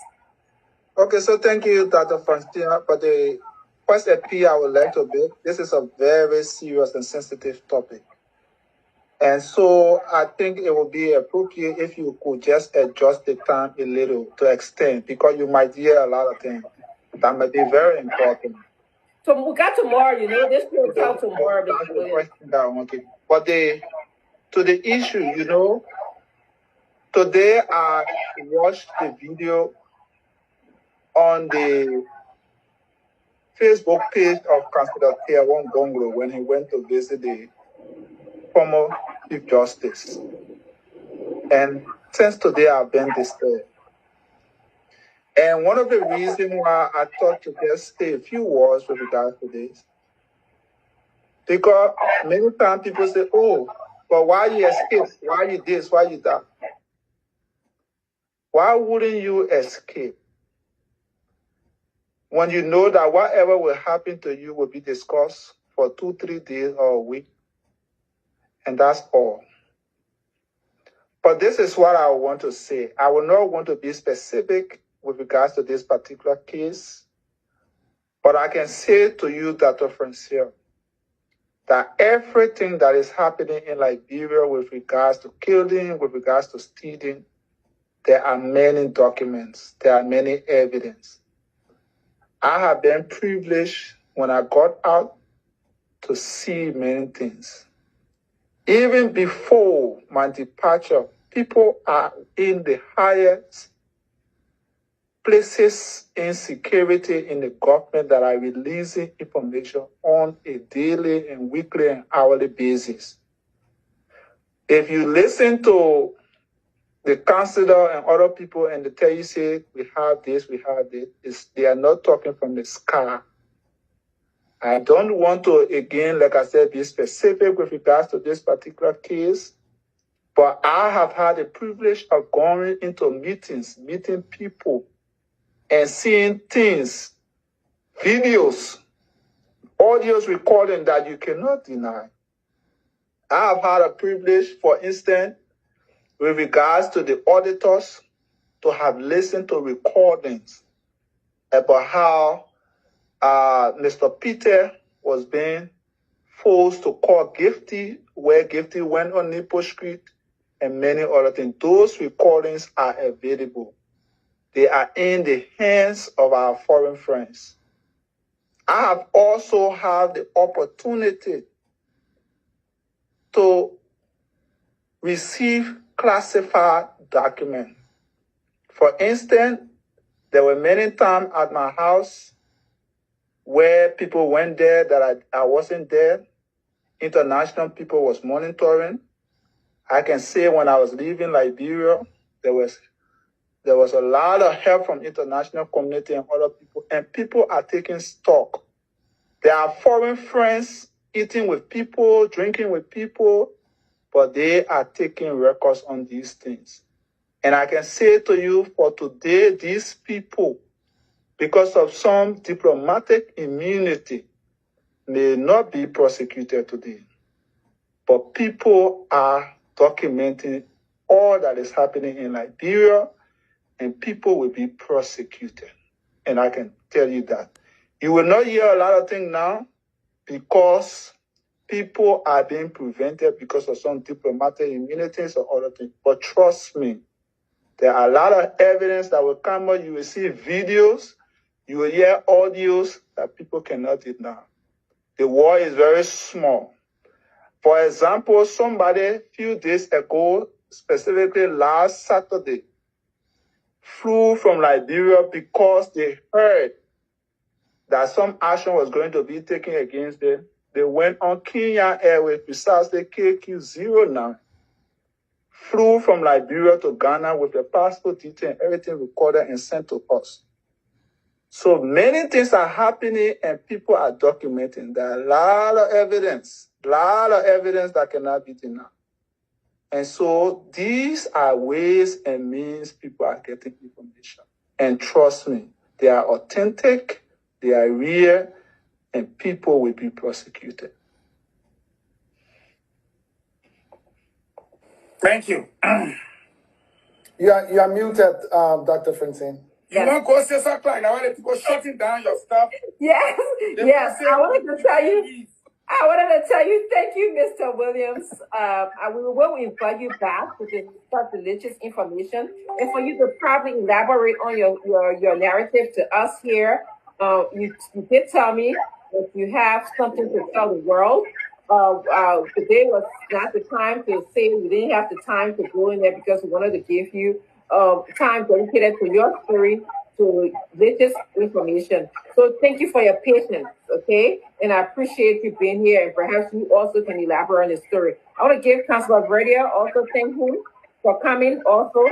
Okay, so thank you, Dr. Faustina, for the first appeal I would like to make. This is a very serious and sensitive topic. And so I think it would be appropriate if you could just adjust the time a little to extend, because you might hear a lot of things that might be very important. So we got tomorrow, this will tell tomorrow. That's the question that I wanted. But to the issue, today I watched the video on the Facebook page of Councillor Tiawon Gonglo when he went to visit the former Chief Justice. And since today I've been disturbed. And one of the reasons why I thought to just say a few words with regards to this, because many times people say, oh, but why you escape? Why you this? Why you that? Why wouldn't you escape when you know that whatever will happen to you will be discussed for 2-3 days or a week? And that's all. But this is what I want to say. I will not want to be specific with regards to this particular case, but I can say to you, Dr. Francine, that everything that is happening in Liberia with regards to killing, with regards to stealing, there are many documents, there are many evidence. I have been privileged when I got out to see many things. Even before my departure, people are in the highest places in security in the government that are releasing information on a daily and weekly and hourly basis. If you listen to the counselor and other people and they tell you, say, we have this, they are not talking from the sky. I don't want to, again, like I said, be specific with regards to this particular case, but I have had the privilege of going into meetings, meeting people, and seeing things, videos, audios recording that you cannot deny. I have had a privilege, for instance, with regards to the auditors, to have listened to recordings about how Mr. Peter was being forced to call Gifty, where Gifty went on Nipple Street, and many other things. Those recordings are available. They are in the hands of our foreign friends. I have also had the opportunity to receive classified documents. For instance, there were many times at my house where people went there that I wasn't there. International people was monitoring. I can say when I was leaving Liberia, there was a lot of help from international community and other people, and people are taking stock. There are foreign friends eating with people, drinking with people, but they are taking records on these things. And I can say to you, for today, these people, because of some diplomatic immunity, may not be prosecuted today. But people are documenting all that is happening in Liberia, and people will be prosecuted. And I can tell you that. You will not hear a lot of things now because people are being prevented because of some diplomatic immunities or other things. But trust me, there are a lot of evidence that will come up. You will see videos, you will hear audios that people cannot deny. The war is very small. For example, somebody a few days ago, specifically last Saturday, flew from Liberia because they heard that some action was going to be taken against them. They went on Kenya Airways, precisely KQ09, flew from Liberia to Ghana with their passport detail and everything recorded and sent to us. So many things are happening and people are documenting. There are a lot of evidence that cannot be denied. And so these are ways and means people are getting information. And trust me, they are authentic, they are real, and people will be prosecuted. Thank you. You are muted, Dr. Francine. You want to go say something like now when people shutting down your stuff? Yes, yes. I wanted to tell you, thank you, Mr. Williams. We will invite you back to discuss delicious information and for you to probably elaborate on your narrative to us here. You did tell me that you have something to tell the world. Today was not the time to say we didn't have the time to go in there because we wanted to give you time dedicated to your story, to latest information. So thank you for your patience, okay? And I appreciate you being here, and perhaps you also can elaborate on the story. I want to give Councilor Verdia also thank him for coming also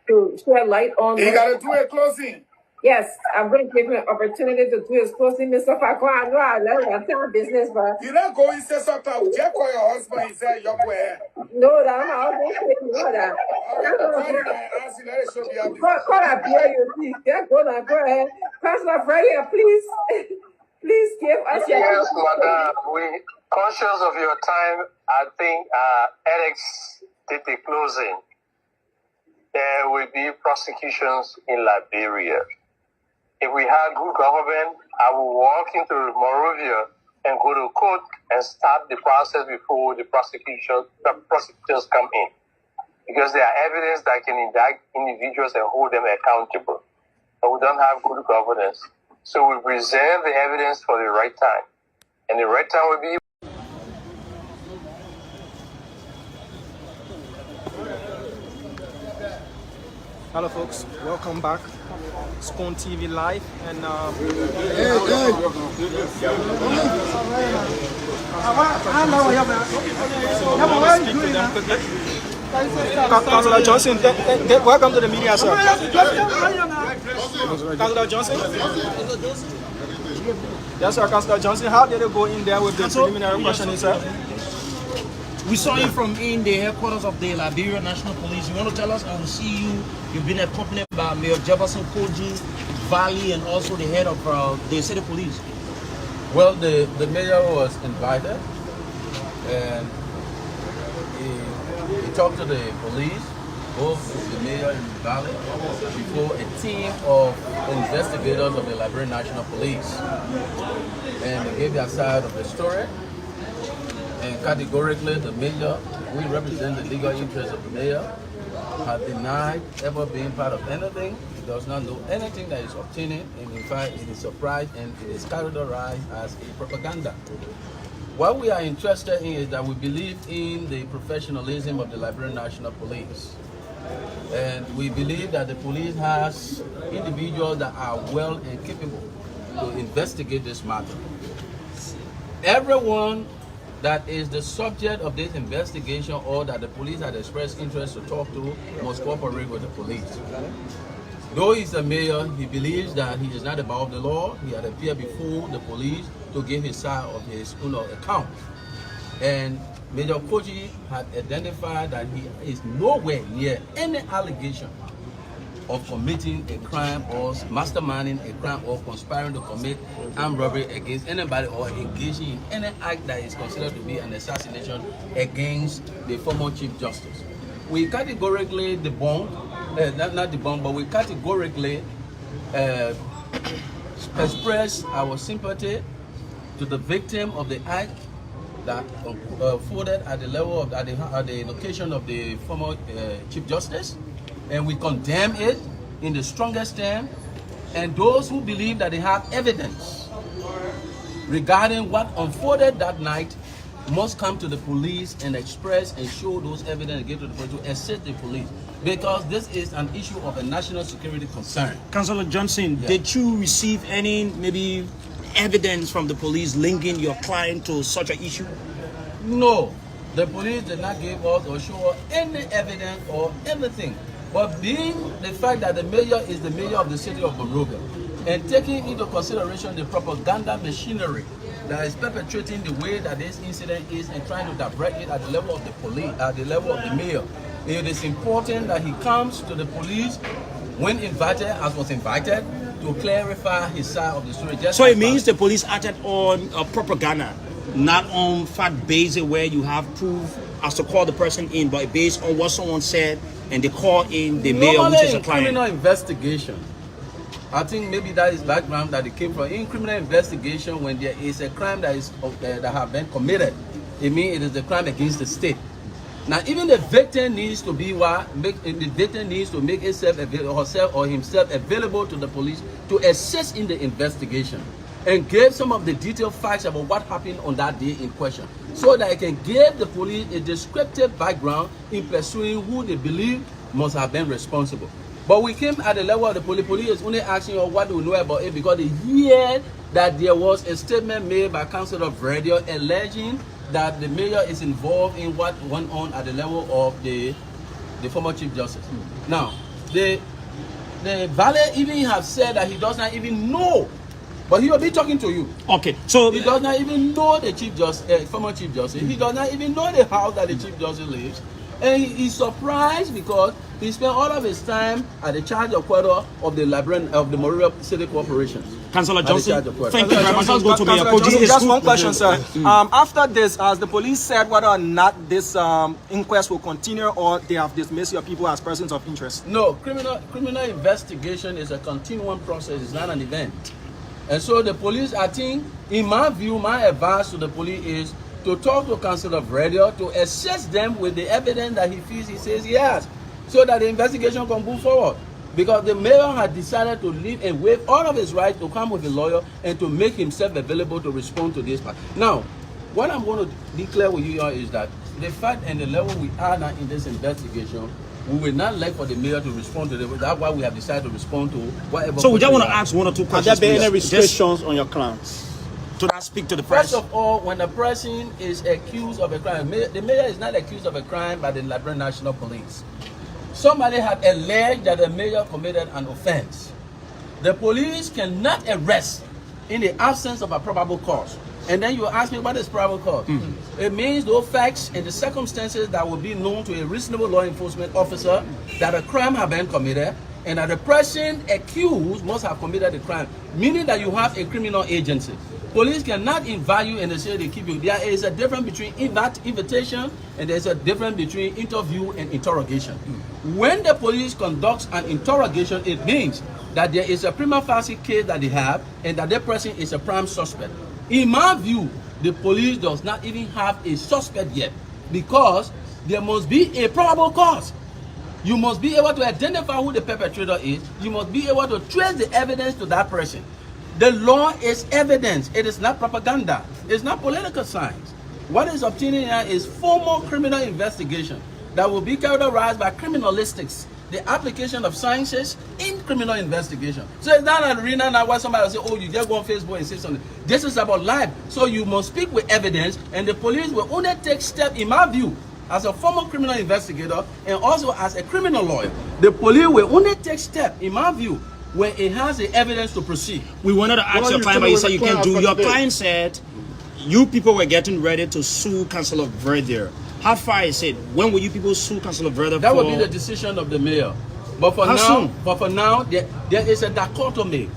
to shed light on. You got to do a closing. Yes, I'm going to give him an opportunity to do his closing. Mr. Fakwa, I know I love business, but... You not go and say something. Just call your husband. He said, your boy. No, that's how I'm going to know that. Call a beer, you see. Yeah, go ahead. Councilor Fredia, please give us your... Yes, madam. We conscious of your time. I think Alex did the closing. There will be prosecutions in Liberia. If we had good government, I will walk into Monrovia and go to court and start the process before the prosecutors come in. Because there are evidence that can indict individuals and hold them accountable. But we don't have good governance. So we preserve the evidence for the right time. And the right time will be... Hello folks, welcome back. Spoon TV Live and Councilor Johnson, welcome to the media, sir. Councilor Johnson? Yes, sir, Councilor Johnson. How did it go in there with the preliminary questioning, sir? We saw you from in the headquarters of the Liberia National Police. You want to tell us? I will see you. You've been accompanied by Mayor Jefferson Koji, Valley, and also the head of the city police. Well, the mayor was invited, and he talked to the police, both the mayor and the Valley, before a team of investigators of the Liberia National Police. And they gave their side of the story. And categorically, the mayor, we represent the legal interests of the mayor, has denied ever being part of anything. He does not know anything that is obtaining, and in fact, it is surprised and it is characterized as a propaganda. What we are interested in is that we believe in the professionalism of the Liberian National Police. And we believe that the police has individuals that are well and capable to investigate this matter. Everyone that is the subject of this investigation or that the police had expressed interest to talk to must cooperate with the police. Though he's the mayor, he believes that he is not above the law. He had appeared before the police to give his side of his account. And Major Koji had identified that he is nowhere near any allegation of committing a crime or masterminding a crime or conspiring to commit armed robbery against anybody or engaging in any act that is considered to be an assassination against the former Chief Justice. We categorically debunk, not debunk, but we categorically express our sympathy to the victim of the act that unfolded at the level of at the location of the former Chief Justice. And we condemn it in the strongest term. And those who believe that they have evidence regarding what unfolded that night must come to the police and express and show those evidence and give to the police to assist the police, because this is an issue of a national security concern. Councilor Johnson, did you receive any maybe evidence from the police linking your client to such an issue? No, the police did not give us or show us any evidence or anything. But being the fact that the mayor is the mayor of the city of Monrovia and taking into consideration the propaganda machinery that is perpetrating the way that this incident is and trying to divert it at the level of the police, at the level of the mayor, it is important that he comes to the police when invited, as was invited, to clarify his side of the story. So it means the police acted on propaganda. not on fact based where you have proof as to call the person in, but based on what someone said and they call in the mayor, which is a client. Criminal investigation, I think maybe that is background that it came from. In criminal investigation, when there is a crime that is that have been committed, it means it is a crime against the state. Now, even the victim needs to be the victim needs to make herself or himself available to the police to assist in the investigation and give some of the detailed facts about what happened on that day in question, so that it can give the police a descriptive background in pursuing who they believe must have been responsible. But we came at the level of the police. Police is only asking us what do we know about it because they hear that there was a statement made by Councillor Radio alleging that the mayor is involved in what went on at the level of the former Chief Justice. Now, the valet even have said that he does not even know, but he will be talking to you. Okay, so he does not even know the Chief Justice, former Chief Justice. He does not even know the house that the Chief Justice lives, and he's surprised because he spent all of his time at the charge of quarter of the Liberian of the Monrovia City Corporation. Councillor Johnson, thank you very much. Just one question, sir. After this, as the police said whether or not this inquest will continue or they have dismissed your people as persons of interest? No, criminal investigation is a continuing process. It's not an event. And so the police, I think, in my view, my advice to the police is to talk to Councillor Radio to assess them with the evidence that he feels he says he has, so that the investigation can move forward. Because the mayor had decided to leave and waive all of his rights to come with a lawyer and to make himself available to respond to this part. Now, what I'm going to declare with you is that the fact and the level we are now in this investigation, we will not like for the mayor to respond to them. That's why we have decided to respond to whatever. So we just want to ask one or two questions. Have there been any restrictions on your clients? To not speak to the press. First of all, when a person is accused of a crime, the mayor is not accused of a crime by the Liberian National Police. Somebody had alleged that the mayor committed an offense. The police cannot arrest in the absence of a probable cause. And then you ask me, what is probable cause? It means those facts and the circumstances that will be known to a reasonable law enforcement officer that a crime has been committed and that the person accused must have committed the crime, meaning that you have a criminal agency. Police cannot invite you and they say they keep you. There is a difference between invitation and there's a difference between interview and interrogation. When the police conducts an interrogation, it means that there is a prima facie case that they have and that the person is a prime suspect. In my view, the police does not even have a suspect yet because there must be a probable cause. You must be able to identify who the perpetrator is. You must be able to trace the evidence to that person. The law is evidence. It is not propaganda. It's not political science. What is obtaining here is formal criminal investigation that will be characterized by criminalistics, the application of sciences in criminal investigation. So it's not an arena now where somebody will say, oh, you just go on Facebook and say something. This is about life. So you must speak with evidence, and the police will only take steps, in my view, as a former criminal investigator and also as a criminal lawyer. The police will only take steps, in my view, when it has the evidence to proceed. We wanted to ask your client, but you said you can't do. Your client said you people were getting ready to sue Councillor Verdier. How far is it? When will you people sue Councillor Verdier? That will be the decision of the mayor. But for now, there is a dichotomy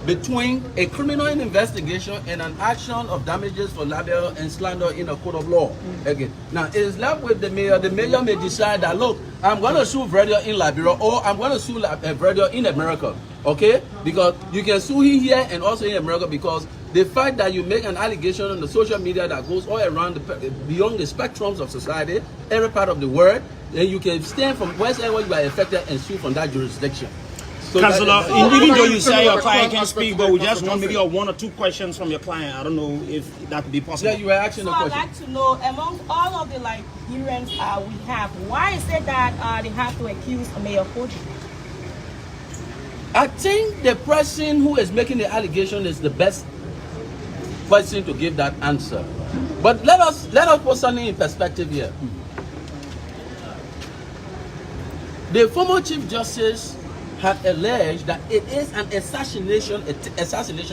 between a criminal investigation and an action of damages for libel and slander in a court of law. Now, it is left with the mayor. The mayor may decide that, look, I'm going to sue Verdier in Liberia or I'm going to sue Verdier in America. Okay? Because you can sue him here and also in America because the fact that you make an allegation on the social media that goes all around beyond the spectrums of society, every part of the world, then you can stand from wherever you are affected and sue from that jurisdiction. So Councillor, even though you say your client can speak, but we just want maybe one or two questions from your client. I don't know if that could be possible. Yeah, you were asking a question. I'd like to know, among all of the Liberians we have, why is it that they have to accuse Mayor Koji? I think the person who is making the allegation is the best person to give that answer. But let us put something in perspective here. The former Chief Justice had alleged that it is an assassination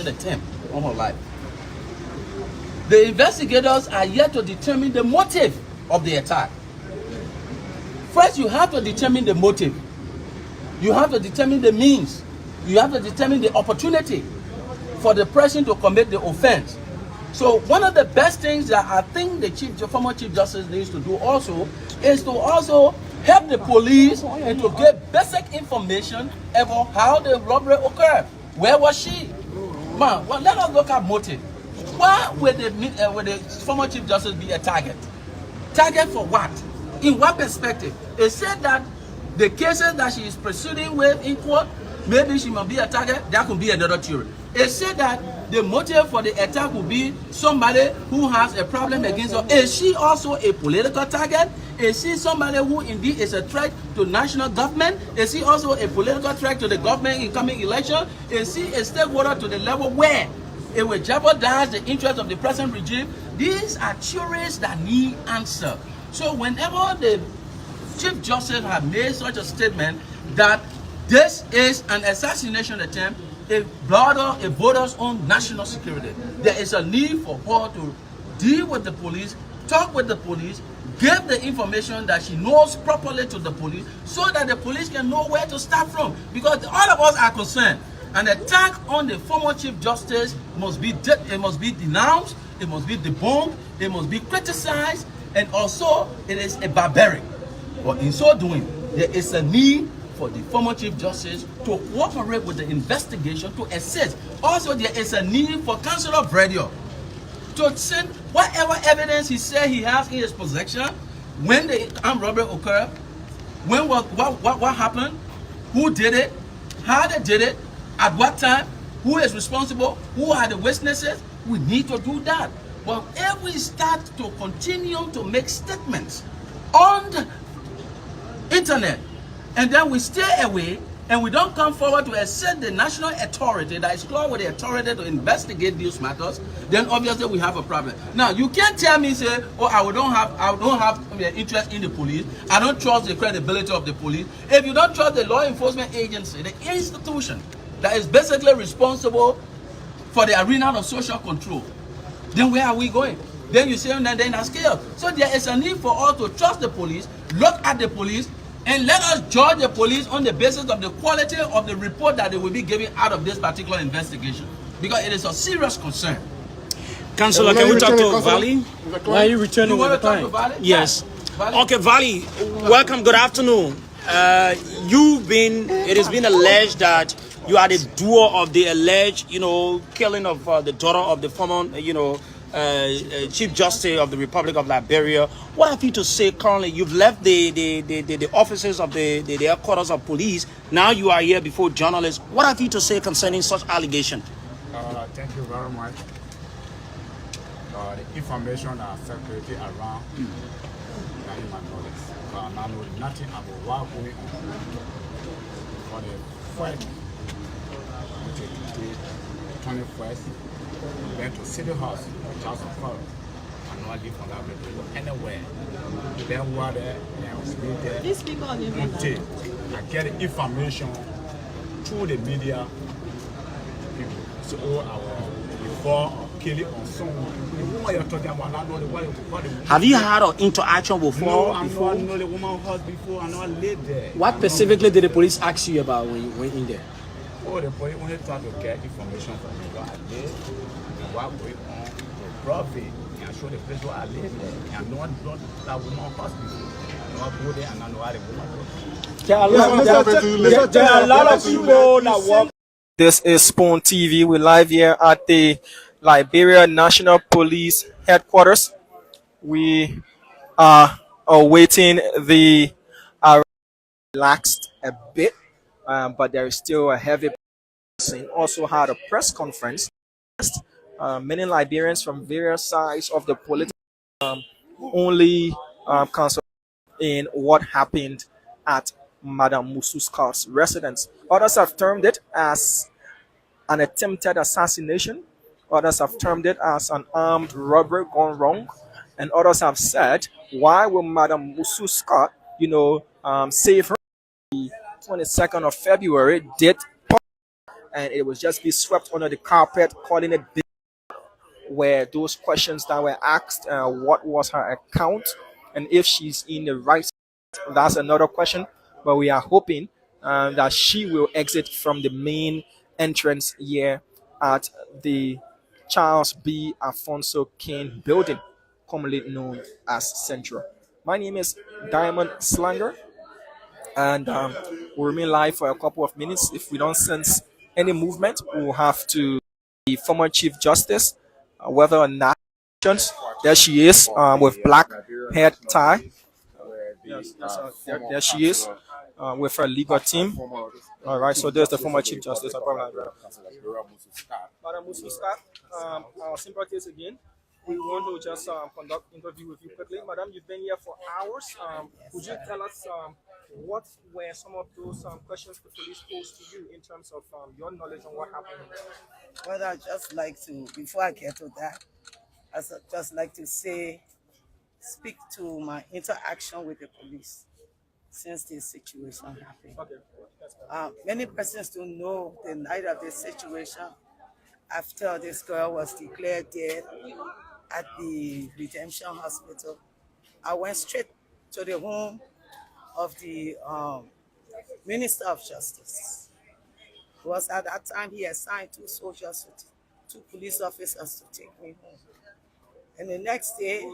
attempt on her life. The investigators are yet to determine the motive of the attack. First, you have to determine the motive. You have to determine the means. You have to determine the opportunity for the person to commit the offense. So one of the best things that I think the former Chief Justice needs to do also is to also help the police and to get basic information about how the robbery occurred. Where was she? Man, well, let us look at motive. Why would the former Chief Justice be a target? Target for what? In what perspective? They said that the cases that she is proceeding with in court, maybe she might be a target. That could be another theory. They said that the motive for the attack would be somebody who has a problem against her. Is she also a political target? Is she somebody who indeed is a threat to national government? Is she also a political threat to the government in coming election? Is she a stakeholder to the level where it will jeopardize the interest of the present regime? These are theories that need answer. So whenever the Chief Justice has made such a statement that this is an assassination attempt, it borders on national security. There is a need for her to deal with the police, talk with the police, give the information that she knows properly to the police so that the police can know where to start from. Because all of us are concerned. An attack on the former Chief Justice must be denounced, it must be debunked, it must be criticized, and also it is a barbaric. But in so doing, there is a need for the former Chief Justice to cooperate with the investigation, to assist. Also, there is a need for Councillor Bredio to send whatever evidence he said he has in his possession when the armed robbery occurred, what happened, who did it, how they did it, at what time, who is responsible, who are the witnesses. We need to do that. But if we start to continue to make statements on the internet, and then we stay away and we don't come forward to assert the national authority that is close with the authority to investigate these matters, then obviously we have a problem. Now you can't tell me, say, oh, I don't have interest in the police, I don't trust the credibility of the police. If you don't trust the law enforcement agency, the institution that is basically responsible for the arena of social control, then where are we going? Then you say, then that's chaos. So there is a need for us to trust the police, look at the police, and let us judge the police on the basis of the quality of the report that they will be giving out of this particular investigation. Because it is a serious concern. Councillor, can we talk to Valley? Why are you returning with the client? Yes. Okay, Valley, welcome, good afternoon. It has been alleged that you are the doer of the alleged, killing of the daughter of the former, Chief Justice of the Republic of Liberia. What have you to say currently? You've left the offices of the headquarters of police. Now you are here before journalists. What have you to say concerning such allegation? Thank you very much. The information that circulated around that in my knowledge. I know nothing about what going on for the fight. Which is the 21st. We went to City House, House of Power, and not live on that video anywhere. Then we were there, and we stayed there. These people are until I get the information through the media. People. So before killing on someone. What you're talking about, I know what have you had an interaction before? No, I know the woman house before, I know I lived there. What specifically did the police ask you about when you went in there? Oh, the police only tried to get information from me where I live, what going on, the profit, and show the place where I live there. And no one brought that woman house before. No one go there and I know how the woman goes. There are a lot of people that work. This is Spoon TV. We're live here at the Liberia National Police Headquarters. We are awaiting the relaxed a bit, but there is still a heavy. Also had a press conference. Many Liberians from various sides of the political only concerned in what happened at Madam Mususka's residence. Others have termed it as an attempted assassination. Others have termed it as an armed robbery gone wrong. And others have said, why will Madam Mususka, save her? The 22nd of February did, and it was just be swept under the carpet, calling it where those questions that were asked, what was her account, and if she's in the right, that's another question. But we are hoping that she will exit from the main entrance here at the Charles B. Afonso King Building, commonly known as Central. My name is Diamond Slanger, and we'll remain live for a couple of minutes. If we don't sense any movement, we'll have to the former Chief Justice, whether or not there she is with black hair tie. Yes, there she is with her legal team. All right, so there's the former Chief Justice. Madam Musu Scott, our sympathies again. We want to just conduct interview with you quickly. Madam, you've been here for hours. Would you tell us what were some of those questions the police posed to you in terms of your knowledge on what happened? Well, I'd just like to, before I get to that, I'd just like to speak to my interaction with the police since this situation happened. Okay. Many persons don't know the night of this situation. After this girl was declared dead at the Redemption Hospital, I went straight to the home of the Minister of Justice. Because at that time he assigned two police officers to take me home. And the next day,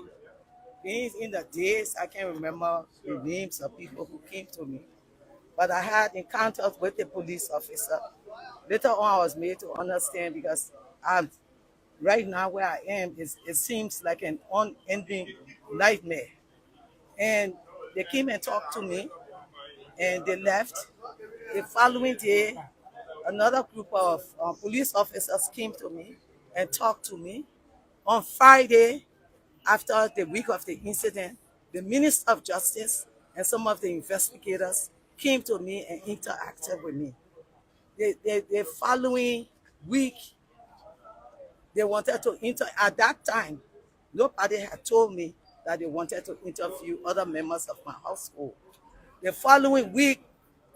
being in the days, I can't remember the names of people who came to me, but I had encounters with the police officer. Later on, I was made to understand because right now where I am, it seems like an unending nightmare. And they came and talked to me, and they left. The following day, another group of police officers came to me and talked to me. On Friday, after the week of the incident, the Minister of Justice and some of the investigators came to me and interacted with me. The following week, they wanted to at that time, nobody had told me that they wanted to interview other members of my household. The following week,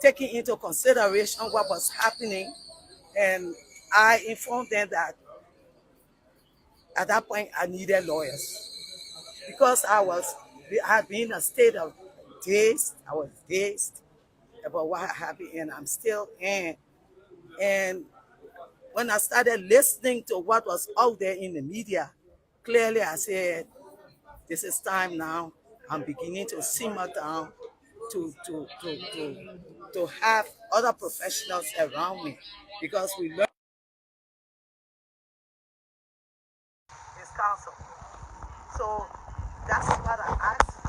taking into consideration what was happening, and I informed them that at that point I needed lawyers because I had been in a state of dazed. I was dazed about what happened, and I'm still in. And when I started listening to what was out there in the media, clearly I said, this is time now. I'm beginning to simmer down to have other professionals around me, because we learn this council. So that's what I asked.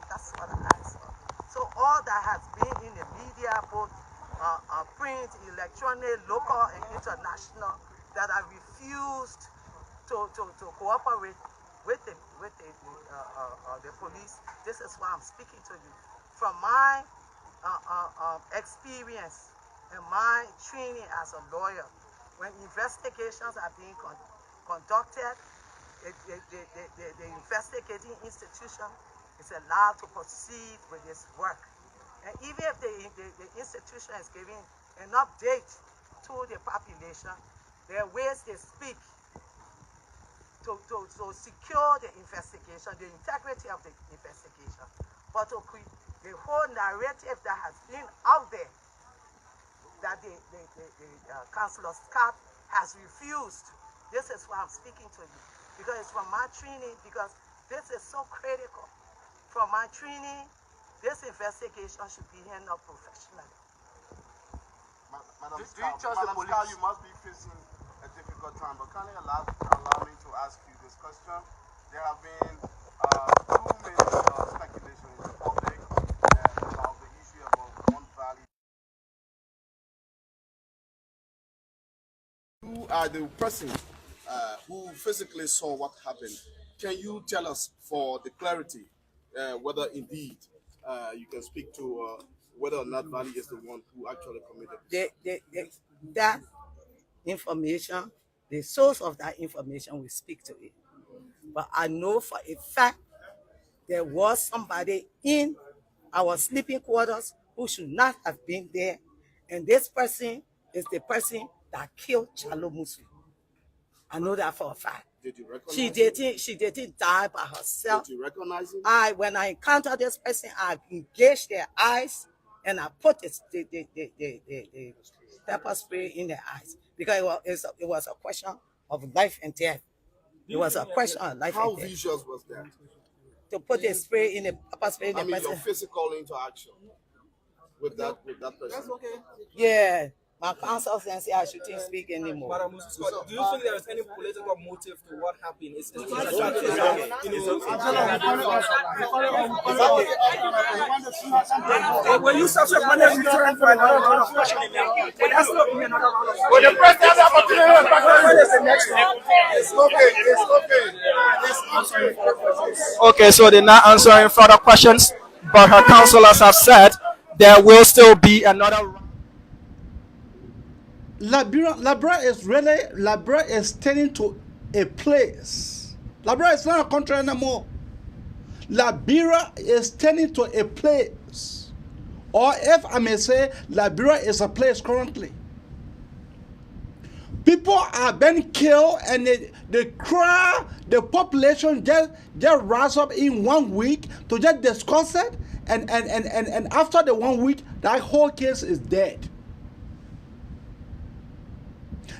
That's what I asked for. So all that has been in the media, both print, electronic, local and international, that I refused to cooperate with the police. This is why I'm speaking to you. From my experience and my training as a lawyer, when investigations are being conducted, the investigating institution is allowed to proceed with its work. And even if the institution is giving an update to the population, there are ways they speak to secure the investigation, the integrity of the investigation. But the whole narrative that has been out there, that the Councillor Scott has refused. This is why I'm speaking to you, because it's from my training, because this is so critical. From my training, this investigation should be handled professionally. Madam Do you trust the Madam police? Scott, you must be facing a difficult time, but can you allow me to ask you this question? There have been too many speculations in the public about the issue about one valley. You are the person who physically saw what happened. Can you tell us, for the clarity, whether indeed you can speak to whether or not Valley is the one who actually committed? That information, the source of that information, will speak to it. But I know for a fact there was somebody in our sleeping quarters who should not have been there. And this person is the person that killed Chalo Musu. I know that for a fact. Did you recognize She didn't die by herself. Did you recognize him? When I encountered this person, I engaged their eyes and I put the pepper spray in their eyes, because it was a question of life and death. It was a question of life How and death. vicious was that? To put a spray in the pepper spray in the I mean, person. your physical interaction with that person. That's okay. Yeah, my counsel says I shouldn't speak anymore. Madam Scott, do you think there is any political motive to what happened? When you subsequently return for another round of questioning, that's not be another round of questioning. When the president has the opportunity, when is the next one? It's okay. It's okay. Let's answer further questions. Okay, so they're not answering further questions, but her counselors have said there will still be another round. Liberia is turning to a place. Liberia is not a country anymore. Liberia is turning to a place. Or if I may say, Liberia is a place currently. People are being killed and they cry, the population just rise up in 1 week to just discuss it, and after the 1 week, that whole case is dead.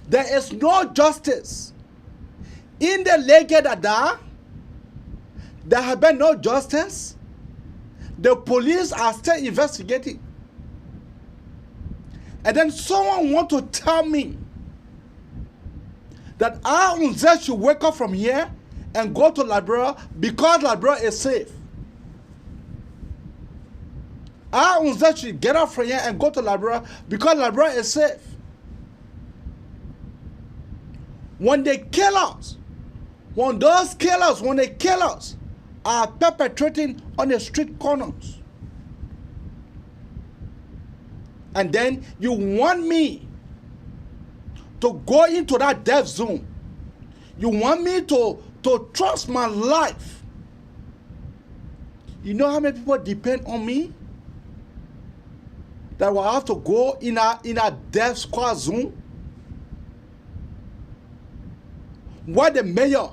There is no justice. In the Legedada, there have been no justice. The police are still investigating. And then someone want to tell me that I should wake up from here and go to Liberia because Liberia is safe. I should get up from here and go to Liberia because Liberia is safe. When they kill us, when those killers, when they kill us, are perpetrating on the street corners. And then you want me to go into that death zone. You want me to trust my life. You know how many people depend on me? That will have to go in a death squad zone? Why the mayor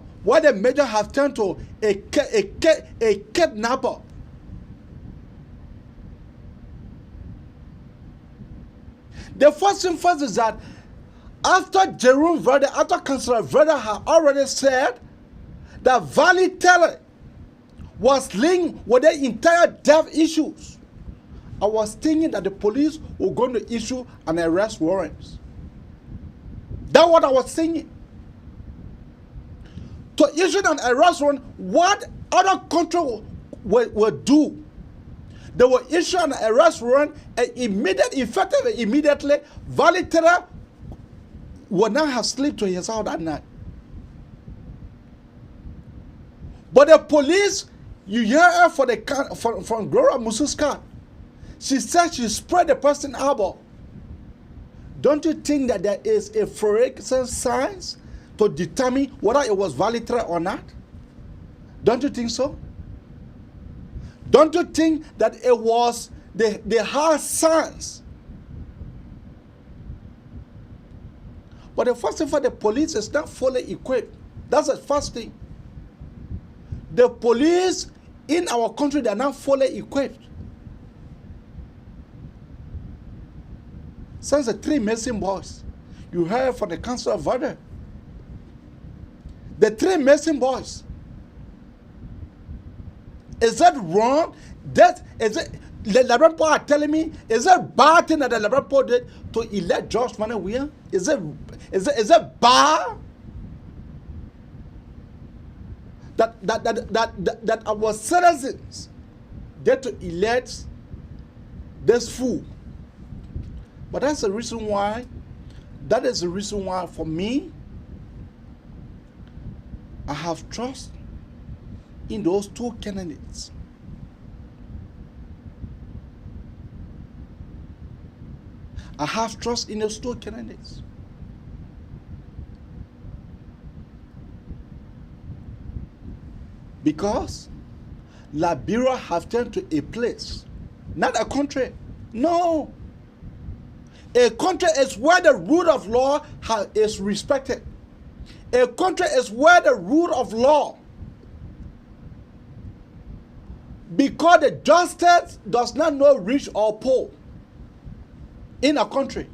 have turned to a kidnapper. The first thing first is that after Jerome Verde, after Councillor Verde had already said that Valley Teller was linked with the entire death issues, I was thinking that the police were going to issue an arrest warrant. That's what I was thinking. To issue an arrest warrant, what other country will do? They will issue an arrest warrant and immediately, Valley Teller will not have slept to his house that night. But the police, you hear her from Gloria Musu's car. She said she spread the person out. Don't you think that there is a forensic science to determine whether it was valid or not? Don't you think so? Don't you think that it was the hard science? But the first thing for the police is not fully equipped. That's the first thing. The police in our country, they are not fully equipped. Since the 3 missing boys, you heard from the Council of Verde. The 3 missing boys. Is that wrong? The Liberia people are telling me, is that a bad thing that the Liberia people did to elect George Manuel Weah? Is it bad that our citizens get to elect this fool? But that's the reason why. That is the reason why, for me, I have trust in those 2 candidates. I have trust in those 2 candidates. Because Liberia have turned to a place, not a country. No. A country is where the rule of law is respected. A country is where the rule of law, because the justice does not know rich or poor in a country.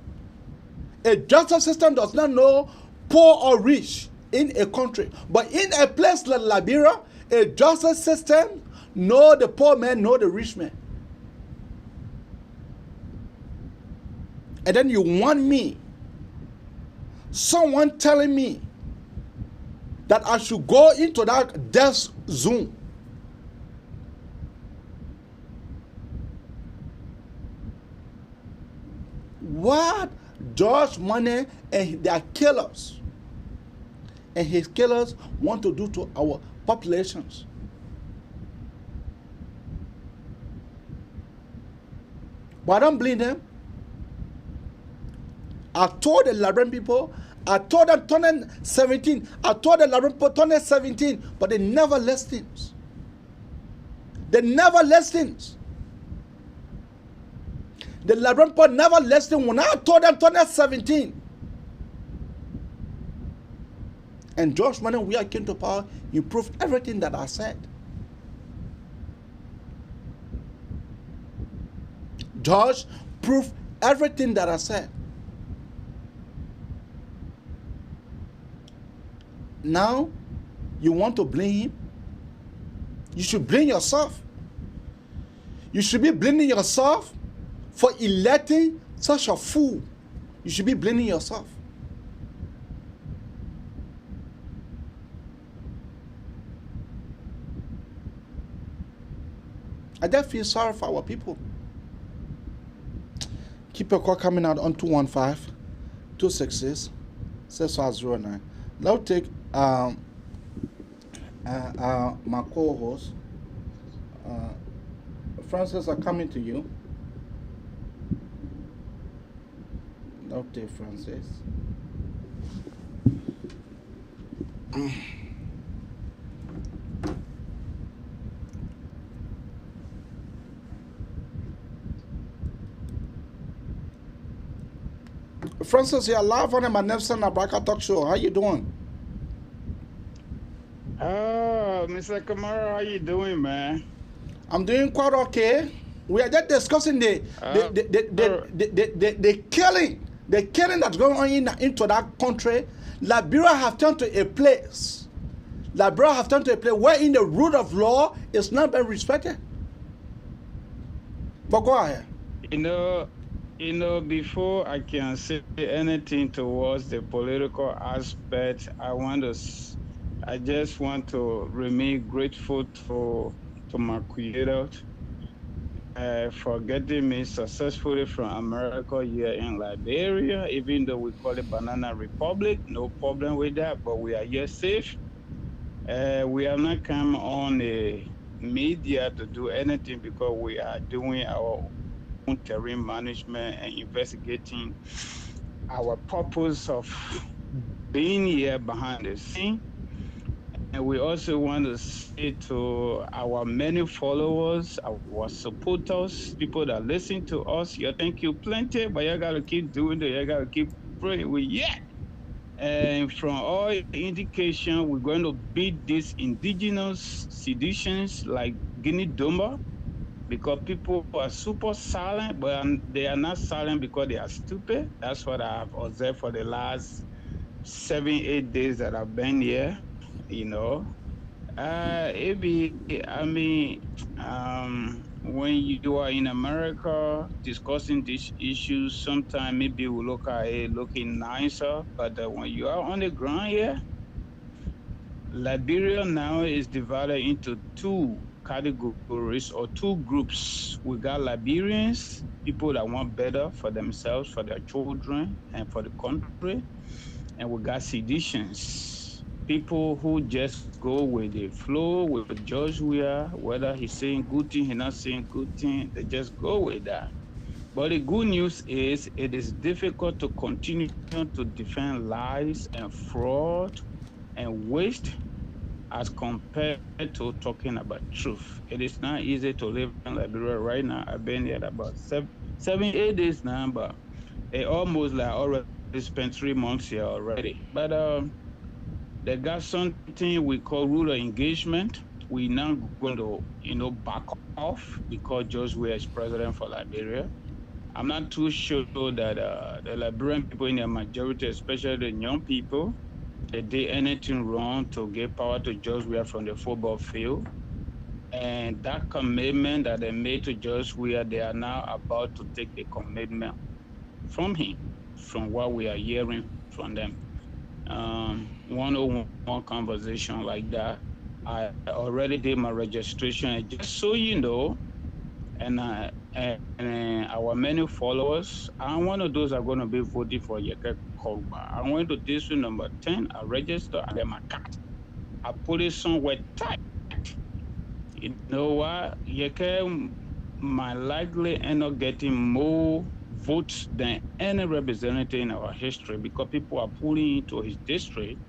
A justice system does not know poor or rich in a country. But in a place like Liberia, a justice system, know the poor man, know the rich man. And then you want me, someone telling me that I should go into that death zone. What George Money and their killers and his killers want to do to our populations? But I don't blame them. I told the Liberian people, I told them 2017, I told the Liberian people 2017, but they never listened. They never listened. The Liberian people never listened when I told them 2017. And George Money, when we came to power, he proved everything that I said. George proved everything that I said. Now, you want to blame him? You should blame yourself. You should be blaming yourself for electing such a fool. You should be blaming yourself. I just feel sorry for our people. Keep your call coming out on 215-266-6509. Now take my co-host. Francis, are coming to you. Now take Francis. Francis, you're live on the Manefson Abraka Talk Show. How you doing? Oh, Mr. Kamara, how you doing, man? I'm doing quite okay. We are just discussing the killing that's going on into that country. Liberia have turned to a place. Liberia have turned to a place where in the rule of law is not being respected. But go ahead. You know, before I can say anything towards the political aspect, I just want to remain grateful to my creator for getting me successfully from America here in Liberia, even though we call it Banana Republic, no problem with that, but we are here safe. We have not come on the media to do anything because we are doing our own terrain management and investigating our purpose of being here behind the scene. And we also want to say to our many followers, our supporters, people that listen to us, you thank you plenty, but you gotta keep doing it, you gotta keep praying with And from all indication, we're going to beat these indigenous seditions like Guinea Dumba, because people are super silent, but they are not silent because they are stupid. That's what I have observed for the last 7-8 days that I've been here, you know. When you are in America discussing these issues, sometimes maybe we look at it looking nicer, but when you are on the ground here, Liberia now is divided into two categories or two groups. We got Liberians, people that want better for themselves, for their children, and for the country. And we got seditions, people who just go with the flow, with George Weah, whether he's saying good thing, he's not saying good thing, they just go with that. But the good news is it is difficult to continue to defend lies and fraud and waste as compared to talking about truth. It is not easy to live in Liberia right now. I've been here about 7-8 days now, but it almost like already spent 3 months here already. But they got something we call rule of engagement. We're now going to, back off because George Weah is president for Liberia. I'm not too sure that the Liberian people in their majority, especially the young people, they did anything wrong to give power to George Weah from the football field. And that commitment that they made to George Weah, they are now about to take the commitment from him, from what we are hearing from them. 101 conversation like that. I already did my registration. And just so you know, and our many followers, I'm one of those are going to be voting for Yeke Kogba. I went to district number 10. I registered. I get my card. I put it somewhere tight. You know what? Yeke might likely end up getting more votes than any representative in our history because people are pulling into his district.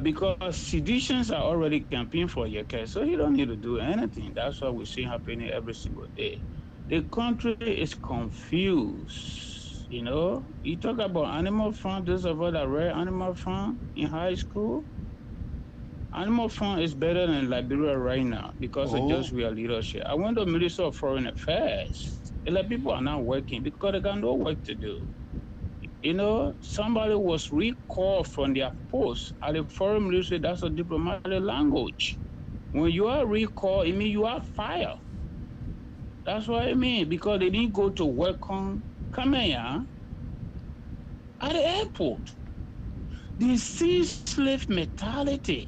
Because seditions are already campaigning for Yeke, so he don't need to do anything. That's what we see happening every single day. The country is confused. You know, you talk about Animal Farm. Those of us that read Animal Farm in high school, Animal Farm is better than Liberia right now because of just real leadership. I went to the Ministry of Foreign Affairs. And like people are not working because they got no work to do. You know, somebody was recalled from their post at the foreign ministry. That's a diplomatic language. When you are recalled, it means you are fired. That's what I mean, because they didn't go to welcome Kamea at the airport. The sea slave mentality.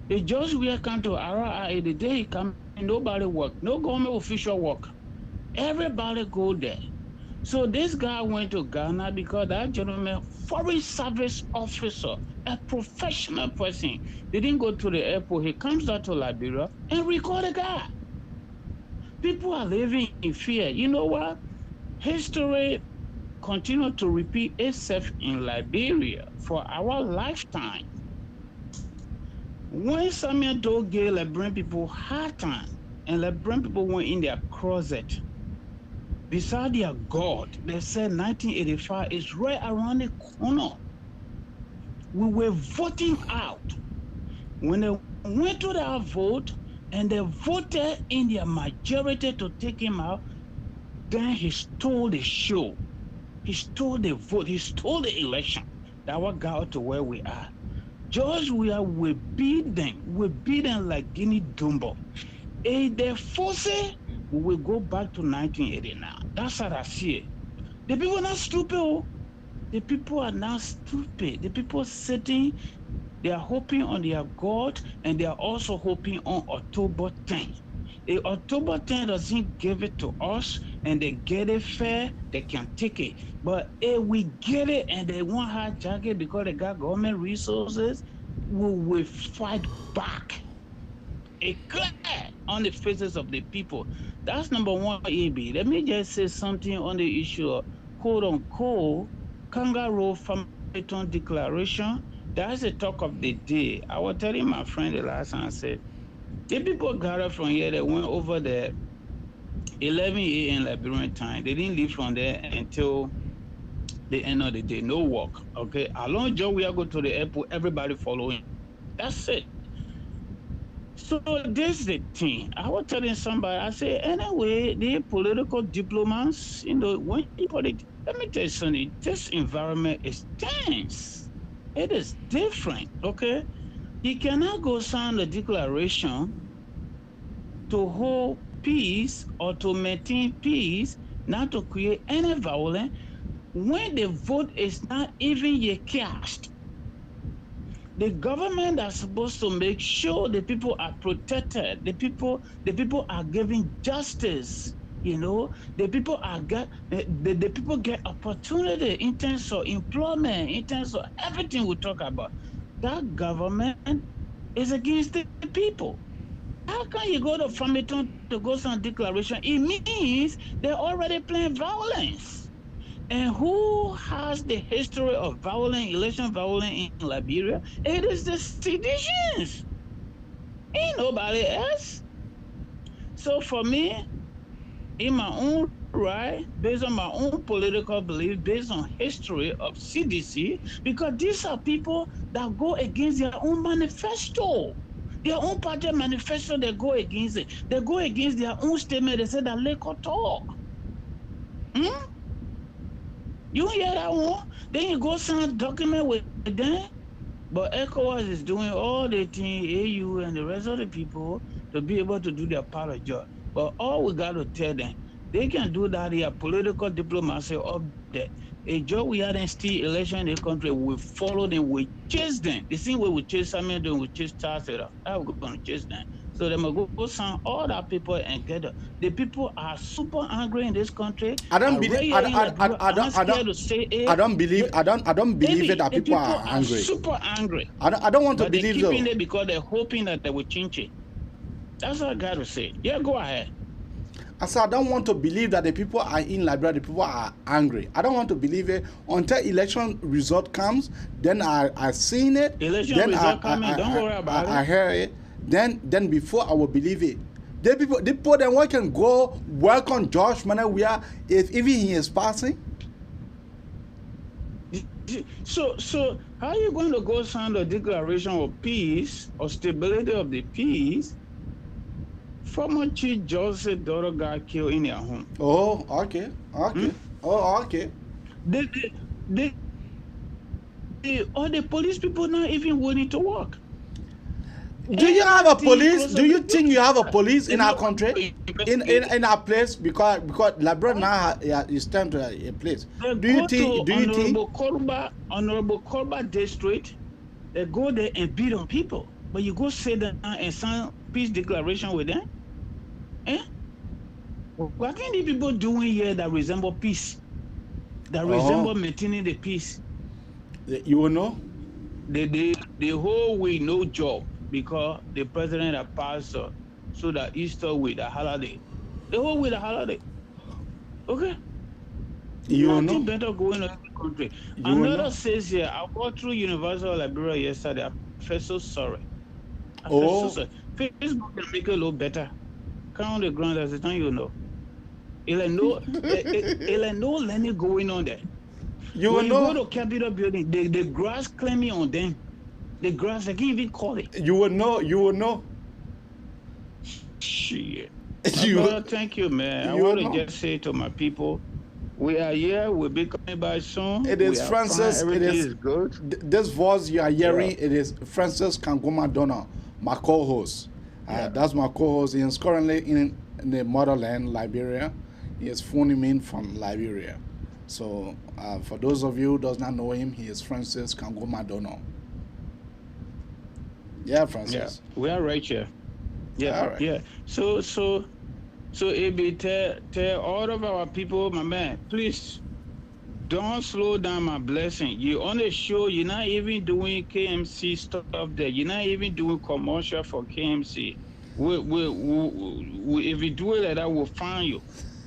They just welcome to RIA the day he come, nobody work, no government official work. Everybody go there. So this guy went to Ghana because that gentleman, foreign service officer, a professional person, they didn't go to the airport. He comes out to Liberia and record the guy. People are living in fear. You know what? History continues to repeat itself in Liberia for our lifetime. When Samuel Doe gave Liberian people hard time, and Liberian people went in their closet, beside their God, they said 1985 is right around the corner. We were voting out. When they went to that vote and they voted in their majority to take him out, then he stole the show. He stole the vote. He stole the election. That what got us to where we are. George Weah will beat them. We beat them like Guinea Dumbo. If they force it, we will go back to 1989. That's how I see it. The people are not stupid. Oh. The people are not stupid. The people sitting, they are hoping on their God, and they are also hoping on October 10th. If October 10th doesn't give it to us and they get it fair, they can take it. But if we get it and they won't hijack it because they got government resources, we will fight back. A clear on the faces of the people. That's number one, AB. Let me just say something on the issue of quote unquote kangaroo Farmington declaration. That's the talk of the day. I was telling my friend the last time, I said, the people gathered from here, they went over there 11 a.m. Liberian time. They didn't leave from there until the end of the day. No work. Okay. Along Joe, we are going to the airport, everybody following. That's it. So this is the thing. I was telling somebody, I said, anyway, the political diplomats, you know, when you put it, let me tell you something, this environment is tense. It is different, okay? You cannot go sign a declaration to hold peace or to maintain peace, not to create any violence, when the vote is not even yet cast. The government are supposed to make sure the people are protected. The people are given justice. You know, the people get opportunity in terms of employment, in terms of everything we talk about. That government is against the people. How can you go to Farmington to go sign declaration? It means they're already playing violence. And who has the history of violent election violence in Liberia? It is the seditions. Ain't nobody else. So for me, in my own right, based on my own political belief, based on history of CDC, because these are people that go against their own manifesto. Their own party manifesto, they go against it. They go against their own statement. They say that Leko talk. You hear that one? Then you go sign a document with them. But ECOWAS is doing all the things, AU and the rest of the people, to be able to do their part of job. But all we got to tell them, they can do that here, political diplomacy up there. A job we had in steal election in the country, we follow them, we chase them. The same way we chase Samuel, we chase Charles. How we going to chase them? So they must go sign all that people and get it. The people are super angry in this country. I don't believe. I don't believe. I don't believe it that people are angry. Super angry. I don't want to believe they're keeping though. it because they're hoping that they will change it. That's what I got to say. Yeah, go ahead. I said I don't want to believe that the people are in Liberia. The people are angry. I don't want to believe it until election result comes. Then I seen it. Election then result coming. Don't worry about it. I hear it. Then before I will believe it. The people then we can go work on George Weah if even he is passing. So how are you going to go sign the declaration of peace or stability of the peace? Former Chief Justice daughter got killed in their home. Oh, okay. Oh, okay. The police people not even willing to work. Do you have a police? Do you think you have a police in our country, in our place? Because Liberia now is turned to a place. Do you think? Honorable Korba District, they go there and beat on people, but you go sit down and sign peace declaration with them? Eh? What can the people doing here that resemble peace? That resemble maintaining the peace? You will know. The whole way no job. Because the president had passed so that Easter with the holiday. The whole with the holiday. Okay? You know better going on in the country. Another says here, I walked through University of Liberia yesterday. I felt so sorry. I felt so sorry. Facebook can make it a little better. Come on the ground as the time you know. It's like no learning going on there. You when know. You go to Capitol building, the grass climbing on them. The grass, I can't even call it. You will know. You will know. Shit. Thank you, man. I want to just say to my people, we are here. We'll be coming back soon. It is Francis. Everything is good. This voice you are hearing, it is Francis Kangoma Donna, my co-host. That's my co-host. He is currently in the motherland, Liberia. He is phoning in from Liberia. So, for those of you who does not know him, he is Francis Kangoma Donna. Yeah, Francis. Yeah, we are right here. Yeah, right. Yeah. So, AB, tell all of our people, my man, please don't slow down my blessing. You on the show, you're not even doing KMC stuff there. You're not even doing commercial for KMC. We if you do it like that, we'll find you.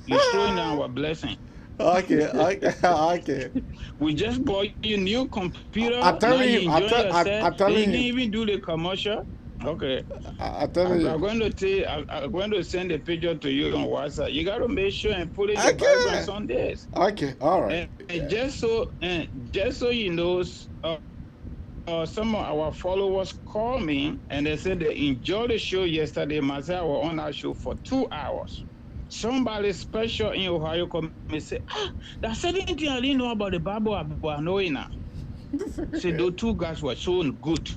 You're slowing down our blessing. Okay. We just bought you a new computer. I tell you, you didn't even do the commercial. Okay. I tell you. I'm going to send a picture to you on WhatsApp. You got to make sure and put in the background on this. Okay. All right. And just so you know, some of our followers called me and they said they enjoyed the show yesterday. Myself was on our show for 2 hours. Somebody special in Ohio come and say, that's certain thing I didn't know about the Bible, I know it now. Say those two guys were so good.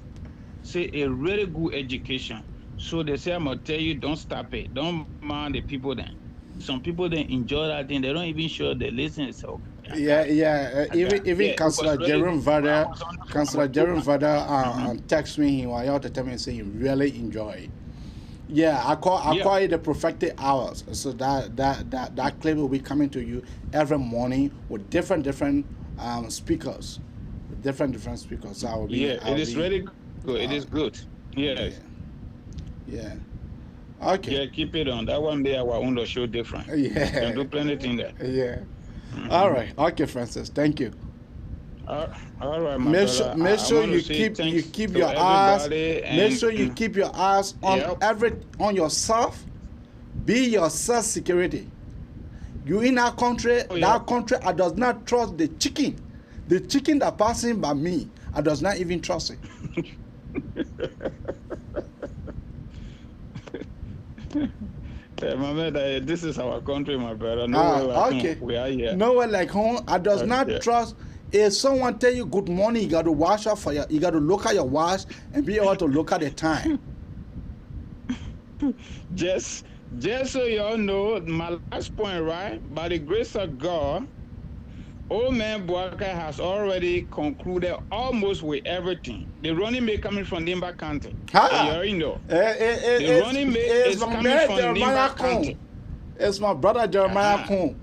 Say a really good education. So they say, I'm going to tell you, don't stop it. Don't mind the people then. Some people then enjoy that thing. They don't even show they listen. So even Councillor Jerome Vada, text me. He was out to tell me saying he really enjoyed it. Yeah, I call it the prophetic hours. So that clip will be coming to you every morning with different speakers, different speakers. So I will be. It is really good. It is good. Yeah. Okay. Yeah, keep it on. That one day our own show different. Yeah. Can do plenty in there. Yeah. All right. Okay, Francis. Thank you. All right, my brother. Make sure you keep your eyes. Make sure you keep your eyes on yourself. Be your self-security. You in our country, that country, I does not trust the chicken. The chicken that passing by me, I does not even trust it. My man, this is our country, my brother. Nowhere like home. We are here. Nowhere like home. I does not trust If someone tell you good morning, you got to watch out for you got to look at your watch and be able to look at the time. Just so y'all know, my last point, right? By the grace of God, Old Man Boakai has already concluded almost with everything. The running mate coming from Nimba County. And you already know. The running mate is coming from Nimba County. It's my brother Jeremiah Kuhn.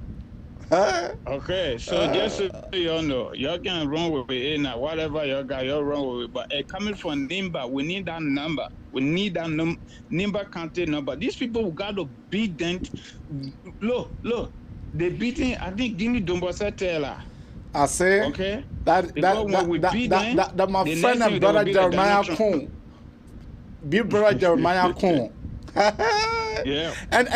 Okay, so just so y'all know, y'all can run with it now. Whatever y'all got, y'all run with it. But coming from Nimba, we need that number. We need that Nimba County number. These people got to beat them. Look, they beating. I think Jimmy Dombose Taylor. I say, okay, that my friend and brother Jeremiah Kuhn. Big brother Jeremiah Kuhn. Yeah. And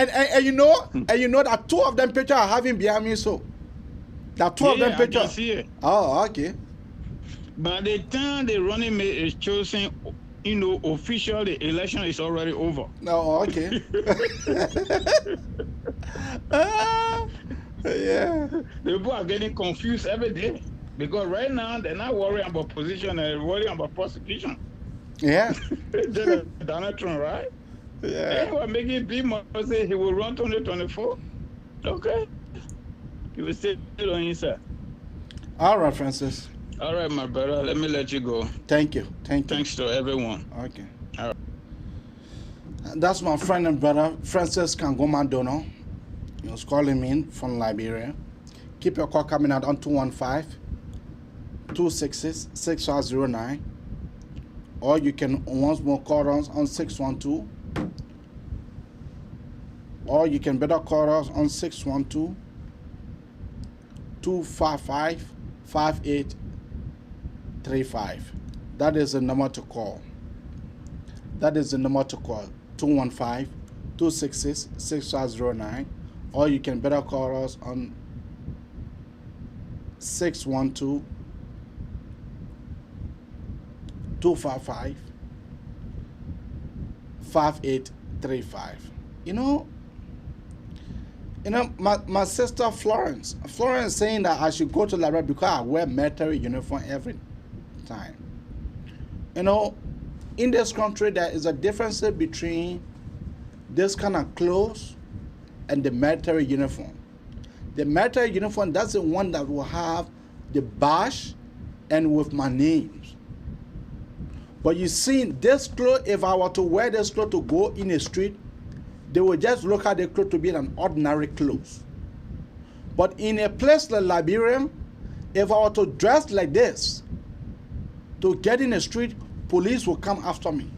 you know that two of them pictures are having behind me, so that two of them pictures. I can see it. Oh, okay. By the time the running mate is chosen, officially the election is already over. Oh, okay. Yeah. The people are getting confused every day because right now they're not worrying about position, they're worrying about prosecution. Yeah. Donald Trump, right? Yeah. They were making people say he will run 2024. Okay. He will stay on inside. All right, Francis. All right, my brother. Let me let you go. Thank you. Thanks to everyone. Okay. All right. That's my friend and brother, Francis Kangoma Dono. He was calling me from Liberia. Keep your call coming out on 215-266-6509. Or you can once more call us on 612. Or you can better call us on 612-255-5835. That is the number to call. 215-266-6509. Or you can better call us on 612-255-5835. You know, my sister Florence saying that I should go to Liberia because I wear military uniform every time. You know, in this country there is a difference between this kind of clothes and the military uniform. The military uniform, that's the one that will have the badge and with my names. But you see, this clothes, if I were to wear this clothes to go in the street, they will just look at the clothes to be an ordinary clothes. But in a place like Liberia, if I were to dress like this, to get in the street, police will come after me.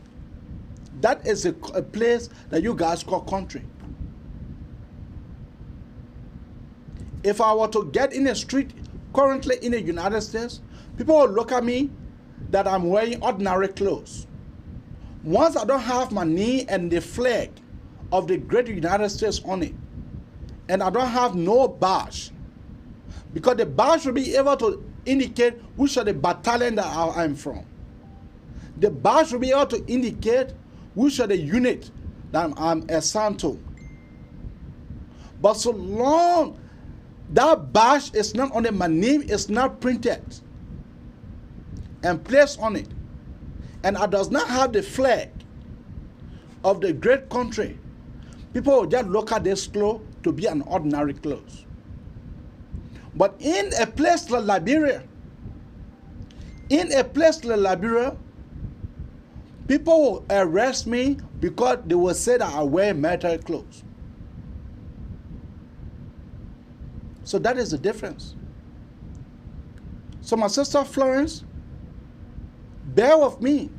That is a place that you guys call country. If I were to get in the street currently in the United States, people will look at me that I'm wearing ordinary clothes. Once I don't have my knee and the flag of the great United States on it, and I don't have no badge, because the badge will be able to indicate which are the battalion that I'm from. The badge will be able to indicate which are the unit that I'm assigned to. But so long that badge is not on it, my name is not printed and placed on it, and I does not have the flag of the great country, people will just look at this clothes to be an ordinary clothes. But in a place like Liberia, people will arrest me because they will say that I wear military clothes. So that is the difference. So my sister Florence, bear with me.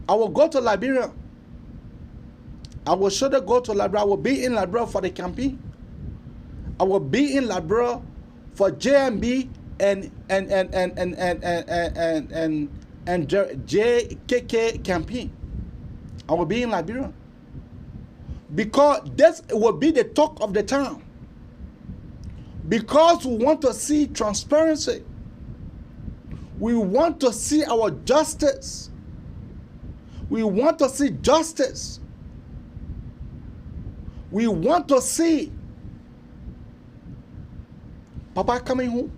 I will go to Liberia. I will surely go to Liberia. I will be in Liberia for the campaign. I will be in Liberia for JMB and JKK campaign. I will be in Liberia because this will be the talk of the town. Because we want to see transparency. We want to see our justice. We want to see justice. We want to see Papa coming home.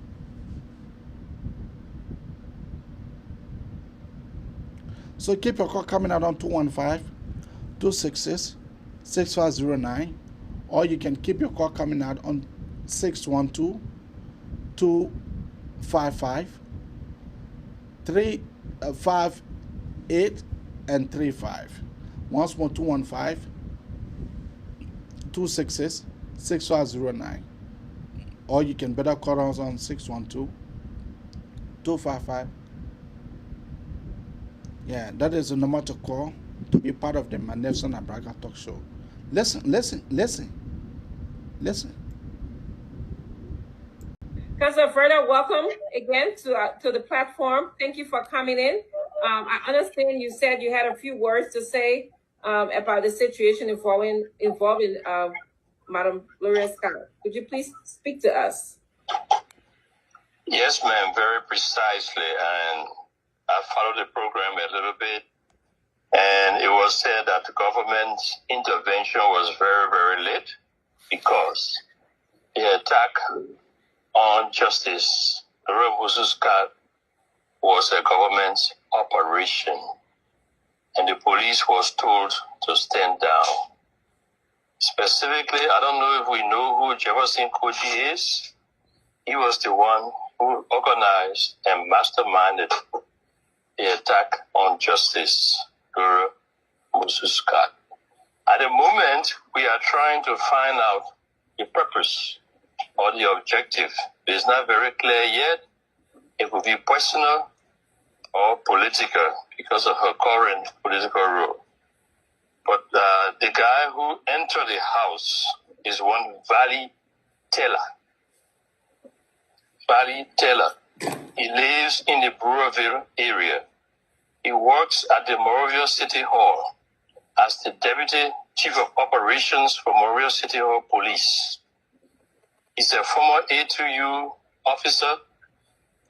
So keep your call coming out on 215-266-6509, or you can keep your call coming out on 612-255-358 and 35. Once more, 215-266-6509, or you can better call us on 612-255. Yeah, that is the number to call to be part of the Nelson Abraga Talk Show. Listen. Councilor Verda, welcome again to the platform. Thank you for coming in. I understand you said you had a few words to say about the situation involving Madam Weah Scott. Could you please speak to us? Yes, ma'am, very precisely. And I followed the program a little bit, and it was said that the government's intervention was very, very late because the attack on Justice Weah Scott was a government operation, and the police was told to stand down. Specifically, I don't know if we know who Jefferson Koji is. He was the one who organized and masterminded the attack on Justice Weah Scott. At the moment, we are trying to find out the purpose or the objective. It's not very clear yet. It will be personal or political because of her current political role. But the guy who entered the house is one Valley Taylor. Valley Taylor. He lives in the Brewerville area. He works at the Monrovia City Hall as the Deputy Chief of Operations for Monrovia City Hall Police. He's a former A2U officer,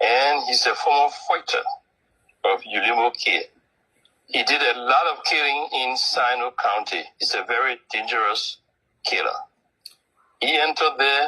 and he's a former fighter of Ulimo Care. He did a lot of killing in Sino County. He's a very dangerous killer. He entered there